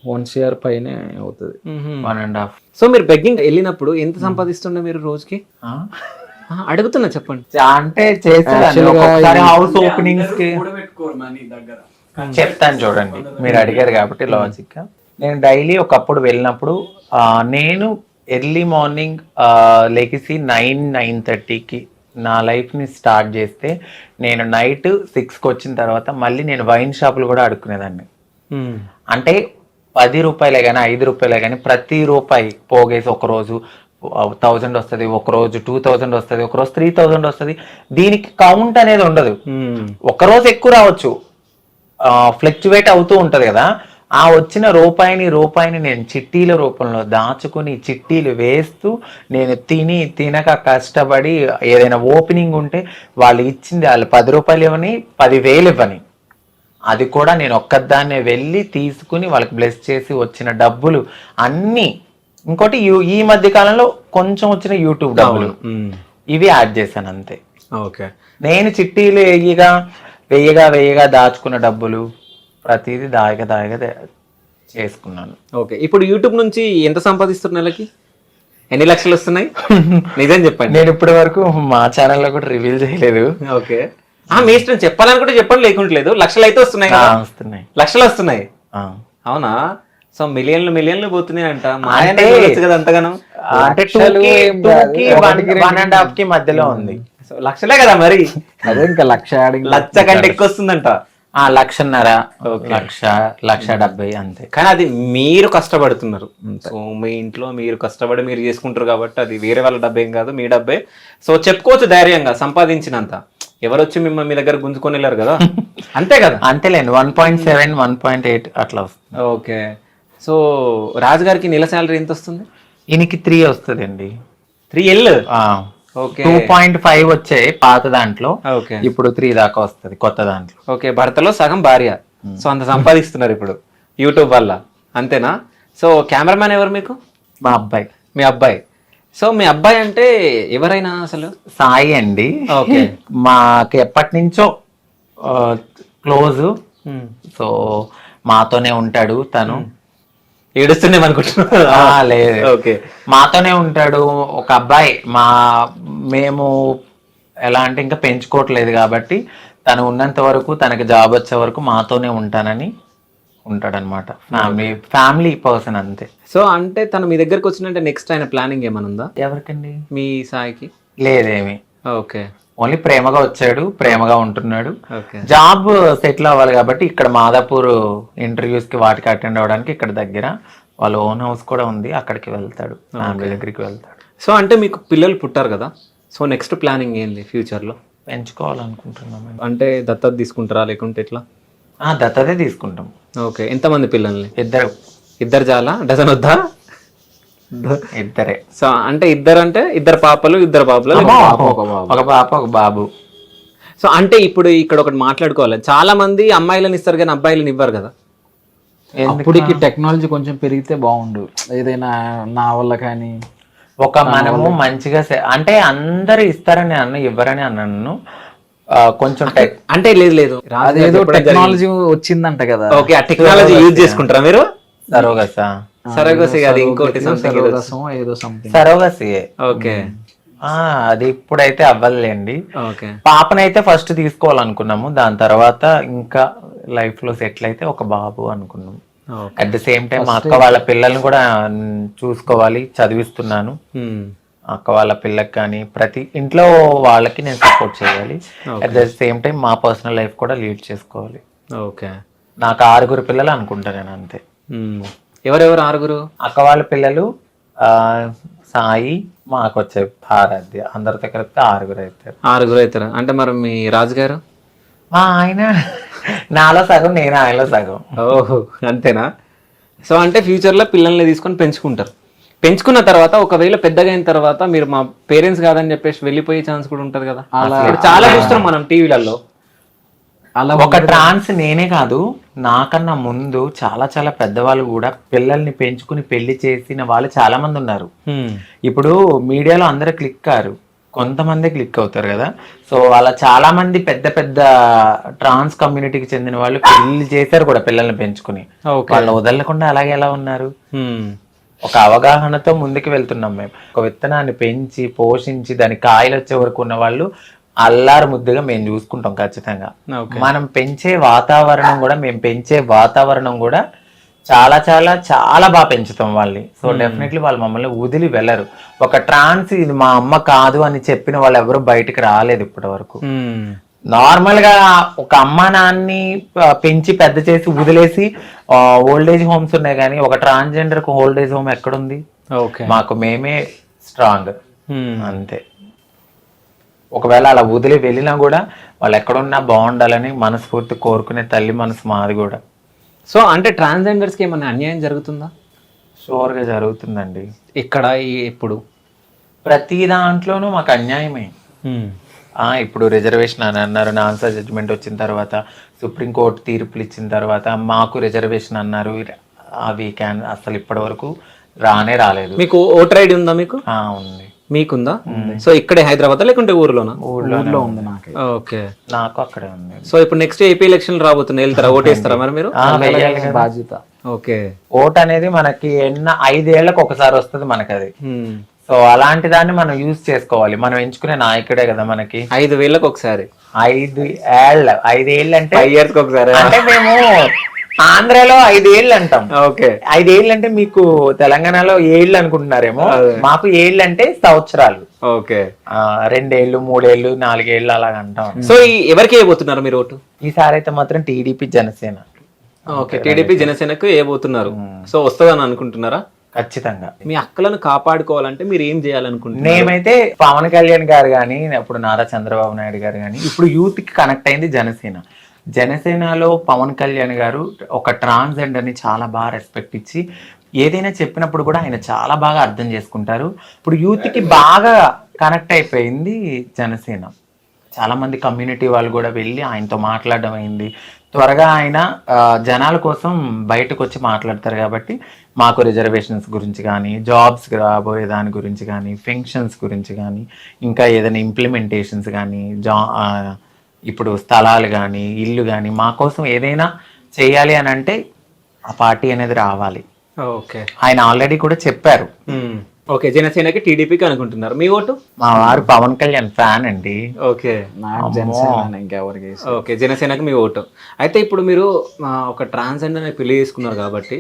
1 CR పైనే అవుతుంది, 1.5. సో మీరు బెగ్గింగ్ వెళ్ళినప్పుడు ఎంత సంపాదిస్తుండే మీరు రోజుకి? అడుగుతున్నా చెప్పండి. అంటే హౌస్ ఓపెనింగ్స్ కి చెప్తాను చూడండి, మీరు అడిగారు కాబట్టి లాజిక్ గా. నేను డైలీ ఒకప్పుడు వెళ్ళినప్పుడు నేను ఎర్లీ మార్నింగ్ లెగిసి 9-9:30కి నా లైఫ్ని స్టార్ట్ చేస్తే నేను నైట్ 6కి వచ్చిన తర్వాత మళ్ళీ నేను వైన్ షాపులు కూడా అడుక్కునేదాన్ని. అంటే 10 రూపాయలే కానీ 5 రూపాయలే కానీ ప్రతి రూపాయి పోగేసి ఒకరోజు 1000 వస్తుంది, ఒకరోజు 2000 వస్తుంది, ఒకరోజు 3000 వస్తుంది. దీనికి కౌంట్ అనేది ఉండదు. ఒకరోజు ఎక్కువ రావచ్చు, ఫ్లక్చువేట్ అవుతూ ఉంటది కదా. ఆ వచ్చిన రూపాయిని నేను చిట్టీల రూపంలో దాచుకుని చిట్టీలు వేస్తూ నేను తినక కష్టపడి ఏదైనా ఓపెనింగ్ ఉంటే వాళ్ళు ఇచ్చింది వాళ్ళు 10 రూపాయలు ఇవ్వని 10,000 ఇవ్వని, అది కూడా నేను ఒక్కదాన్నే వెళ్ళి తీసుకుని వాళ్ళకి బ్లెస్ చేసి వచ్చిన డబ్బులు అన్నీ. ఇంకోటి ఈ మధ్య కాలంలో కొంచెం వచ్చిన యూట్యూబ్ డబ్బులు ఇవి యాడ్ చేశాను అంతే. ఓకే, నేను చిట్టీలు వెయ్యిగా దాచుకున్న డబ్బులు ప్రతిదీ దాయగా చేసుకున్నాను. ఓకే, ఇప్పుడు యూట్యూబ్ నుంచి ఎంత సంపాదిస్తున్నారు నెలకి? ఎన్ని లక్షలు వస్తున్నాయి? నిజం చెప్పండి. నేను ఇప్పటి వరకు మా ఛానల్లో కూడా రివీల్ చేయలేదు. ఓకే, మీ ఇష్టం, చెప్పాలనుకుంటే చెప్పండి, లేకుంటలేదు. లక్షలు అయితే వస్తున్నాయి కదా? వస్తున్నాయి, లక్షలు వస్తున్నాయి. అవునా? సో మిలియన్లు పోతున్నాయి అంట. మా ఆయన చూడొచ్చు కదా అంతగానం. అంటే 1.5 కి మధ్యలో ఉంది. సో లక్షలే కదా మరి. అదే ఇంకా లక్ష కంటే ఎక్కువ వస్తుందంట. 1.5 1,70,000 అంతే. కానీ అది మీరు కష్టపడుతున్నారు. సో మీ ఇంట్లో మీరు కష్టపడి మీరు చేసుకుంటారు కాబట్టి అది వేరే వాళ్ళ డబ్బు ఏం కాదు, మీ డబ్బే. సో చెప్పుకోవచ్చు ధైర్యంగా, సంపాదించినంత. ఎవరు వచ్చి మిమ్మల్ని మీ దగ్గర గుంజుకొని వెళ్ళారు కదా, అంతే కదా? అంతేలేండి, 1.7 1.8 అట్లా వస్తుంది. ఓకే, సో రాజు గారికి నెల శాలరీ ఎంత వస్తుంది? ఈయనకి 3 వస్తుంది అండి. 3L. ఓకే, 2.5 వచ్చాయి పాత దాంట్లో, ఓకే. ఇప్పుడు 3 దాకా వస్తుంది కొత్త దాంట్లో. ఓకే, భర్తలో సగం భార్య. సో అంత సంపాదిస్తున్నారు ఇప్పుడు యూట్యూబ్ వల్ల, అంతేనా? సో కెమెరామ్యాన్ ఎవరు మీకు? మా అబ్బాయి. మీ అబ్బాయి. సో మీ అబ్బాయి అంటే ఎవరైనా అసలు? సాయి అండి. ఓకే, మాకు ఎప్పటి నుంచో క్లోజ్. సో మాతోనే ఉంటాడు తను. ఏడుస్తున్నాం అనుకుంటున్నా. లేదు, ఓకే, మాతోనే ఉంటాడు. ఒక అబ్బాయి. మేము ఎలా అంటే ఇంకా పెంచుకోవట్లేదు కాబట్టి తను ఉన్నంత వరకు, తనకి జాబ్ వచ్చే వరకు మాతోనే ఉంటానని ఉంటాడనమాట. ఫ్యామిలీ పర్సన్ అంతే. సో అంటే తను మీ దగ్గరకు వచ్చినంటే నెక్స్ట్ ఆయన ప్లానింగ్ ఏమైనా ఉందా? ఎవరికండి? మీ సాయికి? లేదేమి. ఓకే, ఓన్లీ ప్రేమగా వచ్చాడు, ప్రేమగా ఉంటున్నాడు. ఓకే. జాబ్ సెటిల్ అవ్వాలి కాబట్టి ఇక్కడ మాదాపూర్ ఇంటర్వ్యూస్ కి వాటికి అటెండ్ అవ్వడానికి ఇక్కడ దగ్గర వాళ్ళ ఓన్ హౌస్ కూడా ఉంది, అక్కడికి వెళ్తాడు, ఫ్యామిలీ దగ్గరికి వెళ్తాడు. సో అంటే మీకు పిల్లలు పుట్టారు కదా, సో నెక్స్ట్ ప్లానింగ్ ఏంది ఫ్యూచర్ లో? పెంచుకోవాలనుకుంటున్నాం. అంటే దత్తత తీసుకుంటారా లేకుంటే ఎట్లా? దత్తతే తీసుకుంటాం. ఓకే, ఎంతమంది పిల్లల్ని? ఇద్దరు చాలా? డజన్ వద్దా? ఇద్దరే. సో అంటే ఇద్దరు పాపలు, ఒక పాప ఒక బాబు. సో అంటే ఇప్పుడు ఇక్కడ ఒకటి మాట్లాడుకోవాలి, చాలా మంది అమ్మాయిలను ఇస్తారు కానీ అబ్బాయిలను ఇవ్వరు కదా. అప్పటికి టెక్నాలజీ కొంచెం పెరిగితే బాగుండు, ఏదైనా నా వల్ల కానీ. మనము మంచిగా అంటే అందరు ఇస్తారని ఇవ్వరని అన్నాను. కొంచెం అంటే లేదు అదేదో టెక్నాలజీ వచ్చిందంట కదా. ఓకే, ఆ టెక్నాలజీ యూజ్ చేసుకుంటారా మీరు? సరోగసి అది ఇంకోటి ఏదో సంథింగ్ సరోగసి. ఓకే, అది ఇప్పుడైతే అవ్వలేండి. ఓకే, పాపనైతే ఫస్ట్ తీసుకోవాలనుకున్నాము, దాని తర్వాత ఇంకా లైఫ్ లో సెటిల్ అయితే ఒక బాబు అనుకున్నాము. అట్ ద సేమ్ టైం మా అక్క వాళ్ళ పిల్లల్ని కూడా చూసుకోవాలి, చదివిస్తున్నాను. అక్క వాళ్ళ పిల్లకి కానీ ప్రతి ఇంట్లో వాళ్ళకి నేను సపోర్ట్ చేయాలి. అట్ ద సేమ్ టైం మా పర్సనల్ లైఫ్ కూడా లీడ్ చేసుకోవాలి. ఓకే, నాకు 6 పిల్లలు అనుకుంటా నేను, అంతే. ఎవరెవరు 6? అక్క వాళ్ళ పిల్లలు సాయి, మాకు వచ్చే ఆరాధ్య, అందరితో కలిపితే 6 అవుతారు. అంటే మరి మీ రాజుగారు? మా ఆయన నాలో సగం, నేను ఆయనలో సగం. ఓహో, అంతేనా? సో అంటే ఫ్యూచర్ లో పిల్లల్ని తీసుకొని పెంచుకుంటారు. పెంచుకున్న తర్వాత ఒకవేళ పెద్దగా అయిన తర్వాత మీరు మా పేరెంట్స్ కాదని చెప్పేసి వెళ్ళిపోయే ఛాన్స్ కూడా ఉంటది కదా. చాలా చూస్తున్నాం మనం టీవీలలో. అలా ఒక ట్రాన్స్ నేనే కాదు, నాకన్నా ముందు చాలా చాలా పెద్దవాళ్ళు కూడా పిల్లల్ని పెంచుకుని పెళ్లి చేసిన వాళ్ళు చాలా మంది ఉన్నారు. ఇప్పుడు మీడియాలో అందరూ క్లిక్ కారు, కొంతమంది క్లిక్ అవుతారు కదా. సో అలా చాలా మంది పెద్ద పెద్ద ట్రాన్స్ కమ్యూనిటీకి చెందిన వాళ్ళు పెళ్లి చేశారు కూడా పిల్లల్ని పెంచుకుని. వాళ్ళు వదలకుండా అలాగే ఎలా ఉన్నారు? ఒక అవగాహనతో ముందుకు వెళ్తున్నాం మేము. ఒక విత్తనాన్ని పెంచి పోషించి దాని కాయలు వచ్చే వరకు ఉన్న వాళ్ళు అల్లారు ముద్దుగా మేము చూసుకుంటాం ఖచ్చితంగా. మనం పెంచే వాతావరణం కూడా చాలా చాలా చాలా బాగా పెంచుతాం వాళ్ళని. సో డెఫినెట్లీ వాళ్ళు మమ్మల్ని వదిలి వెళ్ళరు. ఒక ట్రాన్స్ ఇది మా అమ్మ కాదు అని చెప్పిన వాళ్ళు ఎవరు బయటకు రాలేదు ఇప్పటి వరకు. నార్మల్ గా ఒక అమ్మ నాన్ని పెంచి పెద్ద చేసి వదిలేసి ఓల్డేజ్ హోమ్స్ ఉన్నాయి, కానీ ఒక ట్రాన్స్జెండర్ కు ఓల్డేజ్ హోమ్ ఎక్కడుంది? మాకు మేమే స్ట్రాంగ్, అంతే. ఒకవేళ అలా వదిలి వెళ్ళినా కూడా వాళ్ళు ఎక్కడున్నా బాగుండాలని మనస్ఫూర్తి కోరుకునే తల్లి మనసు మాది కూడా. సో అంటే ట్రాన్స్జెండర్స్ కి ఏమన్నా అన్యాయం జరుగుతుందా? షూర్ గా జరుగుతుందండి. ఇక్కడ ఇప్పుడు ప్రతి దాంట్లోనూ మాకు అన్యాయమే. ఇప్పుడు రిజర్వేషన్ అని అన్నారు, ఆన్సర్ జడ్జిమెంట్ వచ్చిన తర్వాత సుప్రీంకోర్టు తీర్పులు ఇచ్చిన తర్వాత మాకు రిజర్వేషన్ అన్నారు. అవి అసలు ఇప్పటి వరకు రాలేదు. మీకు ఓటర్ ఐడి ఉందా? మీకు ఉంది. మీకుందా? సో ఇక్కడే హైదరాబాద్ లేకుంటే ఊర్లోనా? ఊర్లో ఉంది నాకు. ఓకే, నాకు అక్కడే ఉంది. సో ఇప్పుడు నెక్స్ట్ ఏపీ ఎలక్షన్ రాబోతున్నాయి, వెళ్తారా? ఓటేస్తారా మరి మీరు? బాధ్యత ఓకే. ఓట్ అనేది మనకి 5 ఏళ్లకు ఒకసారి వస్తుంది మనకి అది. సో అలాంటి దాన్ని మనం యూజ్ చేసుకోవాలి. మనం ఎంచుకునే నాయకుడే కదా మనకి. 5,000 ఒకసారి. 5 ఏళ్ళు అంటే 5 years ఒకసారి. అంటే మేము ఆంధ్రాలో 5 ఏళ్ళు అంటాం. ఓకే. 5 ఏళ్ళు అంటే మీకు తెలంగాణలో ఏళ్ళు అనుకుంటున్నారేమో, మాకు ఏళ్ళు అంటే సంవత్సరాలు. ఓకే. 2 ఏళ్ళు 3 ఏళ్ళు 4 ఏళ్ళు అలాగ అంటాం. సో ఎవరికి వేయబోతున్నారు మీరు ఓటు? ఈసారి అయితే మాత్రం టీడీపీ జనసేన. ఓకే, టీడీపీ జనసేనకు వేయబోతున్నారు. సో వస్తుందని అనుకుంటున్నారా? ఖచ్చితంగా. మీ అక్కలను కాపాడుకోవాలంటే మీరు ఏం చేయాలనుకుంటున్నారు? మేమైతే పవన్ కళ్యాణ్ గారు కానీ, అప్పుడు నారా చంద్రబాబు నాయుడు గారు కానీ, ఇప్పుడు యూత్ కి కనెక్ట్ అయింది జనసేన. జనసేనలో పవన్ కళ్యాణ్ గారు ఒక ట్రాన్స్జెండర్ ని చాలా బాగా రెస్పెక్ట్ ఇచ్చి ఏదైనా చెప్పినప్పుడు కూడా ఆయన చాలా బాగా అర్థం చేసుకుంటారు. ఇప్పుడు యూత్ కి బాగా కనెక్ట్ అయిపోయింది జనసేన. చాలా మంది కమ్యూనిటీ వాళ్ళు కూడా వెళ్ళి ఆయనతో మాట్లాడడం అయింది. త్వరగా ఆయన జనాల కోసం బయటకు వచ్చి మాట్లాడతారు కాబట్టి మాకు రిజర్వేషన్స్ గురించి కానీ, జాబ్స్ రాబోయే దాని గురించి కానీ, పెన్షన్స్ గురించి కానీ, ఇంకా ఏదైనా ఇంప్లిమెంటేషన్స్ కానీ, ఇప్పుడు స్థలాలు కానీ, ఇల్లు కానీ, మా కోసం ఏదైనా చేయాలి అని అంటే ఆ పార్టీ అనేది రావాలి. ఓకే. ఆయన ఆల్రెడీ కూడా చెప్పారు. ఓకే, జనసేనకి టీడీపీకి అనుకుంటున్నారు. మీ ఓటు? మా వారు పవన్ కళ్యాణ్ ఫ్యాన్ అండి. ఓకే. నాకు జనసేన ఇంకెవరికి. ఓకే, జనసేనకి మీ ఓటు. అయితే ఇప్పుడు మీరు ఒక ట్రాన్స్జెండర్ ని పెళ్లి చేసుకున్నారు కాబట్టి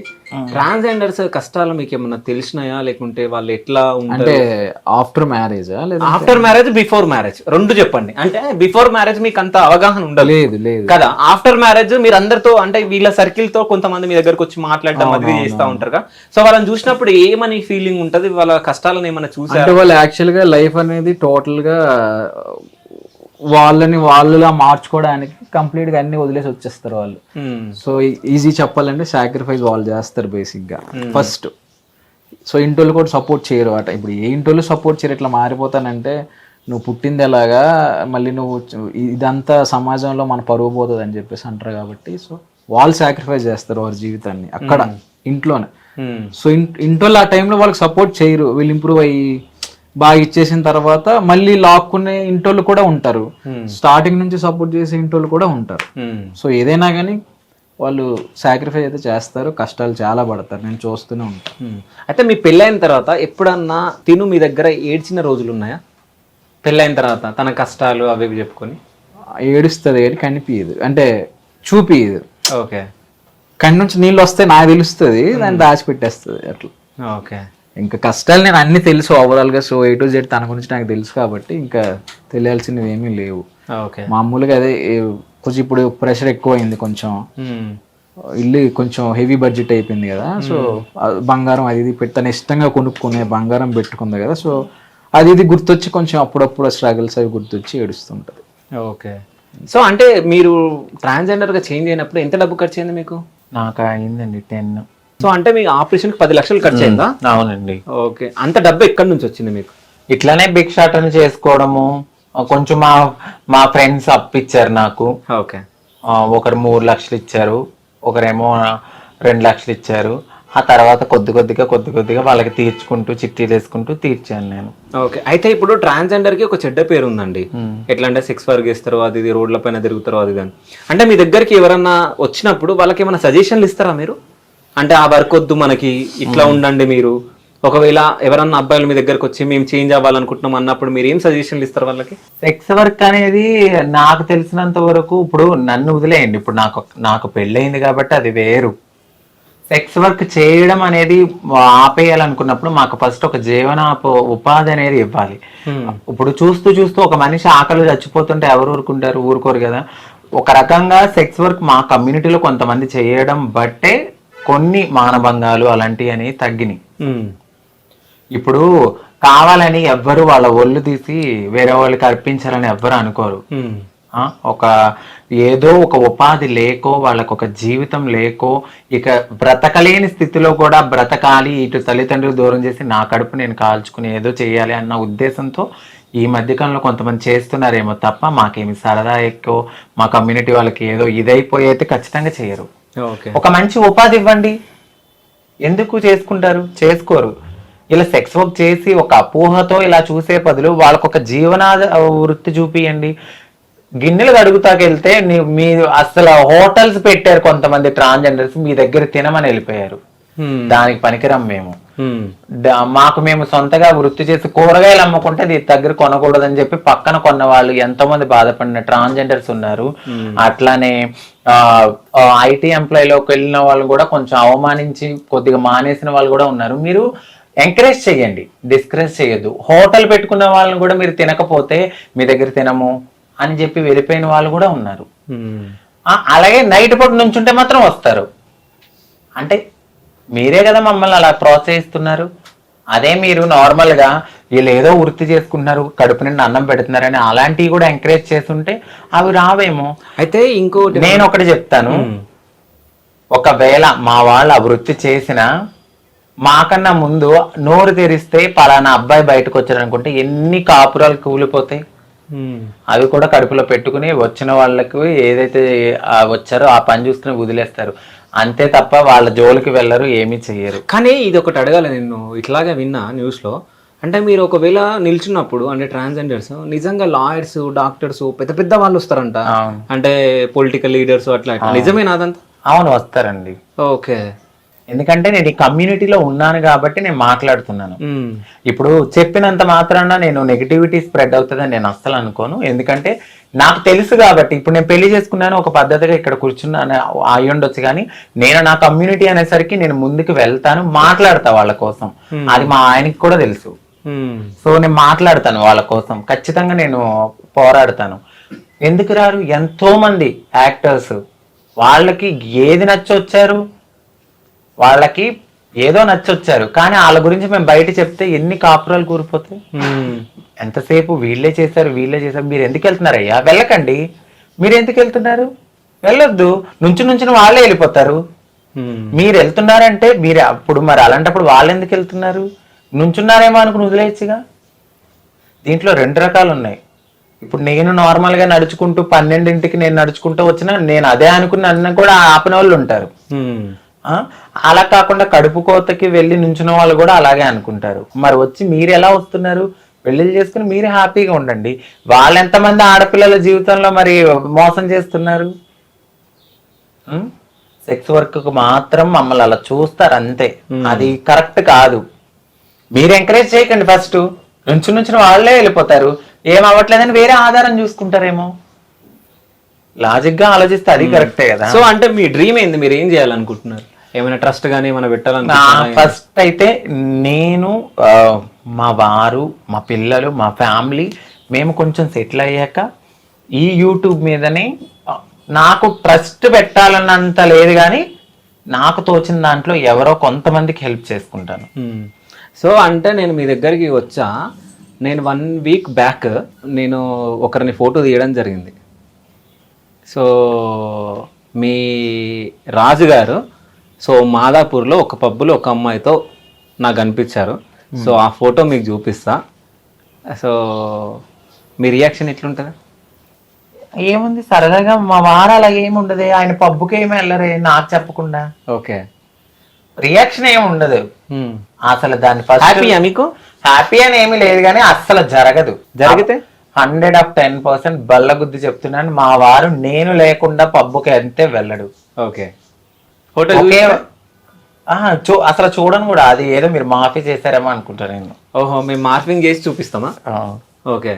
ట్రాన్స్జెండర్స్ కష్టాలు మీకు ఏమన్నా తెలిసినాయా, లేకుంటే వాళ్ళు ఎట్లా అంటే after marriage after marriage, before marriage రెండు చెప్పండి. అంటే బిఫోర్ మ్యారేజ్ మీకు అంత అవగాహన ఉండదు లేదు కదా. ఆఫ్టర్ మ్యారేజ్ మీరు అందరితో అంటే వీళ్ళ సర్కిల్ తో కొంతమంది మీ దగ్గరకు వచ్చి మాట్లాడడం అది చేస్తా ఉంటారు కదా. సో వాళ్ళని చూసినప్పుడు ఏమని ఫీలింగ్ ఉంటది? వాళ్ళ కష్టాలను ఏమైనా చూసారు? అంటే వాళ్ళు యాక్చువల్ గా లైఫ్ అనేది టోటల్ గా వాళ్ళలా మార్చుకోవడానికి కంప్లీట్ గా అన్ని వదిలేసి వచ్చేస్తారు వాళ్ళు. సో ఈజీ చెప్పాలంటే సాక్రిఫైస్ వాళ్ళు చేస్తారు బేసిక్ గా ఫస్ట్. సో ఇంటోళ్ళు కూడా సపోర్ట్ చేయరు అట. ఇప్పుడు ఏ ఇంటోళ్ళు సపోర్ట్ చేయరు, ఇట్లా మారిపోతానంటే నువ్వు పుట్టింది ఎలాగా, మళ్ళీ నువ్వు ఇదంతా సమాజంలో మన పరువు పోతుంది అని చెప్పేసి అంటారు కాబట్టి సో వాళ్ళు సాక్రిఫైస్ చేస్తారు వారి జీవితాన్ని అక్కడ ఇంట్లోనే. సో ఇంటోళ్ళు ఆ టైంలో వాళ్ళకి సపోర్ట్ చేయరు. వీళ్ళు ఇంప్రూవ్ అయ్యి బాగా ఇచ్చేసిన తర్వాత మళ్ళీ లాక్కునే ఇంటోళ్ళు కూడా ఉంటారు. స్టార్టింగ్ నుంచి సపోర్ట్ చేసే ఇంటోళ్ళు కూడా ఉంటారు. సో ఏదైనా కానీ వాళ్ళు సాక్రిఫైస్ అయితే చేస్తారు, కష్టాలు చాలా పడతారు, నేను చూస్తూనే ఉంటాను. అయితే మీ పెళ్ళైన తర్వాత ఎప్పుడన్నా తిను మీ దగ్గర ఏడ్చిన రోజులు ఉన్నాయా? పెళ్ళైన తర్వాత తన కష్టాలు అవి చెప్పుకొని ఏడుస్తుంది కానీ కనిపించదు, అంటే చూపియదు. ఓకే. కళ్ళ నుంచి నీళ్ళు వస్తే నాకు తెలుస్తుంది, దాన్ని దాచిపెట్టేస్తుంది అట్లా. ఓకే. ఇంకా కష్టాలు నేను అన్ని తెలుసు ఓవరాల్ గా. సో A to Z తన గురించి నాకు తెలుసు కాబట్టి ఇంకా తెలియాల్సినవి ఏమీ లేవు. ఓకే. మామూలుగా అదే కొంచెం ఇప్పుడు ప్రెషర్ ఎక్కువ అయింది, కొంచెం ఇల్లు కొంచెం హెవీ బడ్జెట్ అయిపోయింది కదా. సో బంగారం అది ఇది తను ఇష్టంగా కొనుక్కునే బంగారం పెట్టుకుంది కదా. సో అది ఇది గుర్తొచ్చి కొంచెం అప్పుడప్పుడు స్ట్రగుల్స్ అవి గుర్తొచ్చి ఏడుస్తుంటది. ఓకే. సో అంటే మీరు ట్రాన్స్జెండర్ గా చేంజ్ అయినప్పుడు ఎంత డబ్బు ఖర్చు అయింది మీకు? నాకు అయిందండి 10. సో అంటే మీ ఆపరేషన్ 10 లక్షలు ఖర్చు అయిందా? అవునండి. ఓకే. అంత డబ్బు ఎక్కడి నుంచి వచ్చింది మీకు? ఇట్లానే భిక్షాటన చేసుకోవడము, కొంచెం మా ఫ్రెండ్స్ అప్పిచ్చారు నాకు. ఓకే. ఒకరు 3 లక్షలు ఇచ్చారు, ఒకరేమో 2 లక్షలు ఇచ్చారు. ఆ తర్వాత కొద్ది కొద్దిగా వాళ్ళకి తీర్చుకుంటూ చిట్టీలు వేసుకుంటూ తీర్చాను నేను. ఓకే. అయితే ఇప్పుడు ట్రాన్స్జెండర్ కి ఒక చెడ్డ పేరు ఉందండి. ఎట్లా అంటే సెక్స్ వర్క్ చేస్తారు, అది ఇది రోడ్ల పైన తిరుగుతారు, అది దాన్ని. అంటే మీ దగ్గరికి ఎవరన్నా వచ్చినప్పుడు వాళ్ళకి ఏమైనా సజెషన్లు ఇస్తారా మీరు? అంటే ఆ వర్క్ వద్దు మనకి, ఇట్లా ఉండండి మీరు. ఒకవేళ ఎవరన్నా అబ్బాయిలు మీ దగ్గరకు వచ్చి మేము చేంజ్ అవ్వాలనుకుంటున్నాం అన్నప్పుడు మీరు ఏం సజెషన్లు ఇస్తారు వాళ్ళకి? సెక్స్ వర్క్ అనేది నాకు తెలిసినంత వరకు, ఇప్పుడు నన్ను వదిలేయండి, ఇప్పుడు నాకు పెళ్ళయింది కాబట్టి అది వేరు. సెక్స్ వర్క్ చేయడం అనేది ఆపేయాలనుకున్నప్పుడు మాకు ఫస్ట్ ఒక ఉపాధి అనేది ఇవ్వాలి. ఇప్పుడు చూస్తూ ఒక మనిషి ఆకలి చచ్చిపోతుంటే ఎవరు ఊరుకోరు కదా. ఒక రకంగా సెక్స్ వర్క్ మా కమ్యూనిటీలో కొంతమంది చేయడం బట్టే కొన్ని మానభంగాలు అలాంటివి అనేవి తగ్గినాయి. ఇప్పుడు కావాలని ఎవ్వరు వాళ్ళ ఒళ్ళు తీసి వేరే వాళ్ళకి అర్పించాలని ఎవ్వరు అనుకోరు. ఏదో ఒక ఉపాధి లేకో, వాళ్ళకు ఒక జీవితం లేకో, ఇక బ్రతకలేని స్థితిలో కూడా బ్రతకాలి, ఇటు తల్లిదండ్రులు దూరం చేసి నా కడుపు నేను కాల్చుకుని ఏదో చేయాలి అన్న ఉద్దేశంతో ఈ మధ్యకాలంలో కొంతమంది చేస్తున్నారేమో తప్ప మాకేమి సరదా ఎక్కువ మా కమ్యూనిటీ వాళ్ళకి ఏదో ఇదైపోయి అయితే ఖచ్చితంగా చేయరు. ఒక మంచి ఉపాధి ఇవ్వండి, ఎందుకు చేసుకోరు. ఇలా సెక్స్ వర్క్ చేసి ఒక అపోహతో ఇలా చూసే బదులు వాళ్ళకు ఒక జీవనాధ వృత్తి చూపియండి. గిన్నెలు కడుగుతాకెళ్తే మీరు అసలు హోటల్స్ పెట్టారు కొంతమంది ట్రాన్స్జెండర్స్, మీ దగ్గర తినమని వెళ్ళిపోయారు. దానికి పనికిరం మేము. మాకు మేము సొంతగా వృత్తి చేసి కూరగాయలు అమ్ముకుంటే దీని దగ్గర కొనకూడదని చెప్పి పక్కన కొన్న వాళ్ళు ఎంతో మంది బాధపడిన ట్రాన్స్జెండర్స్ ఉన్నారు. అట్లానే ఐటీ ఎంప్లాయీలోకి వెళ్ళిన వాళ్ళు కూడా కొంచెం అవమానించి కొద్దిగా మానేసిన వాళ్ళు కూడా ఉన్నారు. మీరు ఎంకరేజ్ చేయండి, డిస్కరేజ్ చేయొద్దు. హోటల్ పెట్టుకున్న వాళ్ళని కూడా మీరు తినకపోతే మీ దగ్గర తినము అని చెప్పి వెళ్ళిపోయిన వాళ్ళు కూడా ఉన్నారు. అలాగే నైట్ పూట నుంచుంటే మాత్రం వస్తారు. అంటే మీరే కదా మమ్మల్ని అలా ప్రోత్సహిస్తున్నారు. అదే మీరు నార్మల్ గా వీళ్ళు ఏదో వృత్తి చేసుకుంటున్నారు, కడుపు నిండా అన్నం పెడుతున్నారని అలాంటివి కూడా ఎంకరేజ్ చేస్తుంటే అవి రావేమో. అయితే ఇంకోటి నేను ఒకటి చెప్తాను, ఒకవేళ మా వాళ్ళు ఆ వృత్తి చేసిన మాకన్నా ముందు నోరు తెరిస్తే పలానా అబ్బాయి బయటకు వచ్చారు అనుకుంటే ఎన్ని కాపురాలు కూలిపోతాయి. అవి కూడా కడుపులో పెట్టుకుని వచ్చిన వాళ్ళకు ఏదైతే వచ్చారో ఆ పని చూసుకుని వదిలేస్తారు అంతే తప్ప వాళ్ళ జోలికి వెళ్ళరు, ఏమీ చెయ్యరు. కానీ ఇది ఒకటి అడగాలి, నేను ఇట్లాగే విన్నా న్యూస్ లో. అంటే మీరు ఒకవేళ నిల్చున్నప్పుడు అంటే ట్రాన్స్జెండర్స్ నిజంగా లాయర్స్, డాక్టర్స్, పెద్ద పెద్ద వాళ్ళు వస్తారంట, అంటే పొలిటికల్ లీడర్స్ అట్లా, నిజమేనా అదంతా? అవును, వస్తారండి. ఓకే. ఎందుకంటే నేను ఈ కమ్యూనిటీలో ఉన్నాను కాబట్టి నేను మాట్లాడుతున్నాను. ఇప్పుడు చెప్పినంత మాత్రాన నేను నెగిటివిటీ స్ప్రెడ్ అవుతుందని నేను అస్సలు అనుకోను. ఎందుకంటే నాకు తెలుసు కాబట్టి. ఇప్పుడు నేను పెళ్లి చేసుకున్నాను, ఒక పద్ధతిగా ఇక్కడ కూర్చున్నాను అయి ఉండొచ్చు, కానీ నేను నా కమ్యూనిటీ అనేసరికి నేను ముందుకు వెళ్తాను, మాట్లాడతా వాళ్ళ కోసం. అది మా ఆయనకి కూడా తెలుసు. సో నేను మాట్లాడతాను వాళ్ళ కోసం, ఖచ్చితంగా నేను పోరాడతాను. ఎందుకు రారు? ఎంతో మంది యాక్టర్స్ వాళ్ళకి ఏది నచ్చొచ్చారు, వాళ్ళకి ఏదో నచ్చొచ్చారు, కానీ వాళ్ళ గురించి మేము బయట చెప్తే ఎన్ని కాపురాలు కూరిపోతాయి. ఎంతసేపు వీళ్ళే చేశారు మీరు ఎందుకు వెళ్తున్నారయ్యా? వెళ్ళకండి. మీరు ఎందుకు వెళ్తున్నారు? వెళ్ళొద్దు. నుంచిన వాళ్ళే వెళ్ళిపోతారు. మీరు వెళ్తున్నారంటే మీరు అప్పుడు మరి అలాంటప్పుడు వాళ్ళు ఎందుకు వెళ్తున్నారు? నుంచున్నారేమో అనుకుని వదిలేయచ్చుగా. దీంట్లో 2 రకాలు ఉన్నాయి. ఇప్పుడు నేను నార్మల్ గా నడుచుకుంటూ 12ంటికి నేను నడుచుకుంటూ వచ్చినా నేను అదే అనుకుని నన్ను కూడా ఆపిన వాళ్ళు ఉంటారు. అలా కాకుండా కడుపు కోతకి వెళ్ళి నుంచున్న వాళ్ళు కూడా అలాగే అనుకుంటారు. మరి వచ్చి మీరు ఎలా వస్తున్నారు? పెళ్లిళ్ళు చేసుకుని మీరు హ్యాపీగా ఉండండి. వాళ్ళు ఎంతమంది ఆడపిల్లల జీవితంలో మరి మోసం చేస్తున్నారు? సెక్స్ వర్క్ కు మాత్రం మమ్మల్ని అలా చూస్తారు అంతే. అది కరెక్ట్ కాదు. మీరు ఎంకరేజ్ చేయకండి. ఫస్ట్ నుంచిన వాళ్ళే వెళ్ళిపోతారు. ఏం అవ్వట్లేదని వేరే ఆధారం చూసుకుంటారేమో. లాజిక్ గా ఆలోచిస్తే అది కరెక్టే కదా. సో అంటే మీ డ్రీమ్ ఏంది? మీరు ఏం చేయాలనుకుంటున్నారు? ఏమైనా ట్రస్ట్ గానీ ఏమైనా పెట్టాలనుకుంటున్నారా? ఫస్ట్ అయితే నేను, మా వారు, మా పిల్లలు, మా ఫ్యామిలీ మేము కొంచెం సెటిల్ అయ్యాక ఈ యూట్యూబ్ మీదనే నాకు ట్రస్ట్ పెట్టాలన్నంత లేదు, కానీ నాకు తోచిన దాంట్లో ఎవరో కొంతమందికి హెల్ప్ చేసుకుంటాను. సో అంటే నేను మీ దగ్గరికి వచ్చా, నేను 1 వీక్ బ్యాక్ నేను ఒకరిని ఫోటో తీయడం జరిగింది. సో మీ రాజు గారు సో మాదాపూర్లో ఒక పబ్బులో ఒక అమ్మాయితో నాకు కనిపించారు. సో ఆ ఫోటో మీకు చూపిస్తా. సో మీ రియాక్షన్ ఎట్లుంటుంది? ఏముంది, సరదాగా మా వారు అలాగే ఏమి ఉండదు. ఆయన పబ్బుకి ఏమి వెళ్ళరే నాకు చెప్పకుండా. ఓకే. రియాక్షన్ ఏమి ఉండదు అసలు. దాని ఫస్ట్ మీకు హ్యాపీ అని ఏమి లేదు, కానీ అస్సలు జరగదు. జరిగితే 110% బల్లగుద్ది చెప్తున్నాను, మా వారు నేను లేకుండా పబ్బుకి అంతే వెళ్ళడు. ఓకే. ఫోటో అసలు చూడను కూడా. అది ఏదో మీరు మాఫీ చేశారేమో అనుకుంటాను నేను. ఓహో, మేము మార్ఫింగ్ చేసి చూపిస్తామా? ఓకే.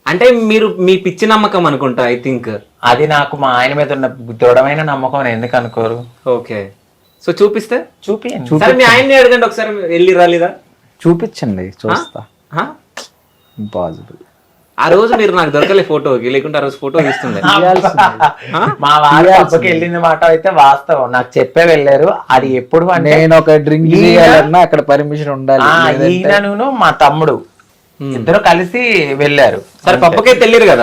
అంటే మీరు మీ పిచ్చి నమ్మకం అనుకుంటా, ఐ థింక్. అది నాకు మా ఆయన మీద ఉన్న దృఢమైన నమ్మకం అని ఎందుకు అనుకోరు? ఓకే. సో చూపిస్తే చూపియండి. మీ ఆయన్ని అడగండి ఒకసారి, వెళ్ళి రాలేదా? చూపించండి, చూస్తా. ఇంపాసిబుల్. ఆ రోజు మీరు నాకు దొరకలే ఫోటోకి, లేకుంటే ఆ రోజు ఫోటో తీస్తుండే. మా వారు పబ్బకి వెళ్ళిన మాట అయితే వాస్తవం, నాకు చెప్పే వెళ్ళారు. అది ఎప్పుడు అంటే నేను ఒక డ్రింక్ చేయాలన్నా అక్కడ పర్మిషన్ ఉండాలి. ఈయనను మా తమ్ముడు ఇద్దరు కలిసి వెళ్ళారు. సరే పబ్బకే తెలియరు కదా.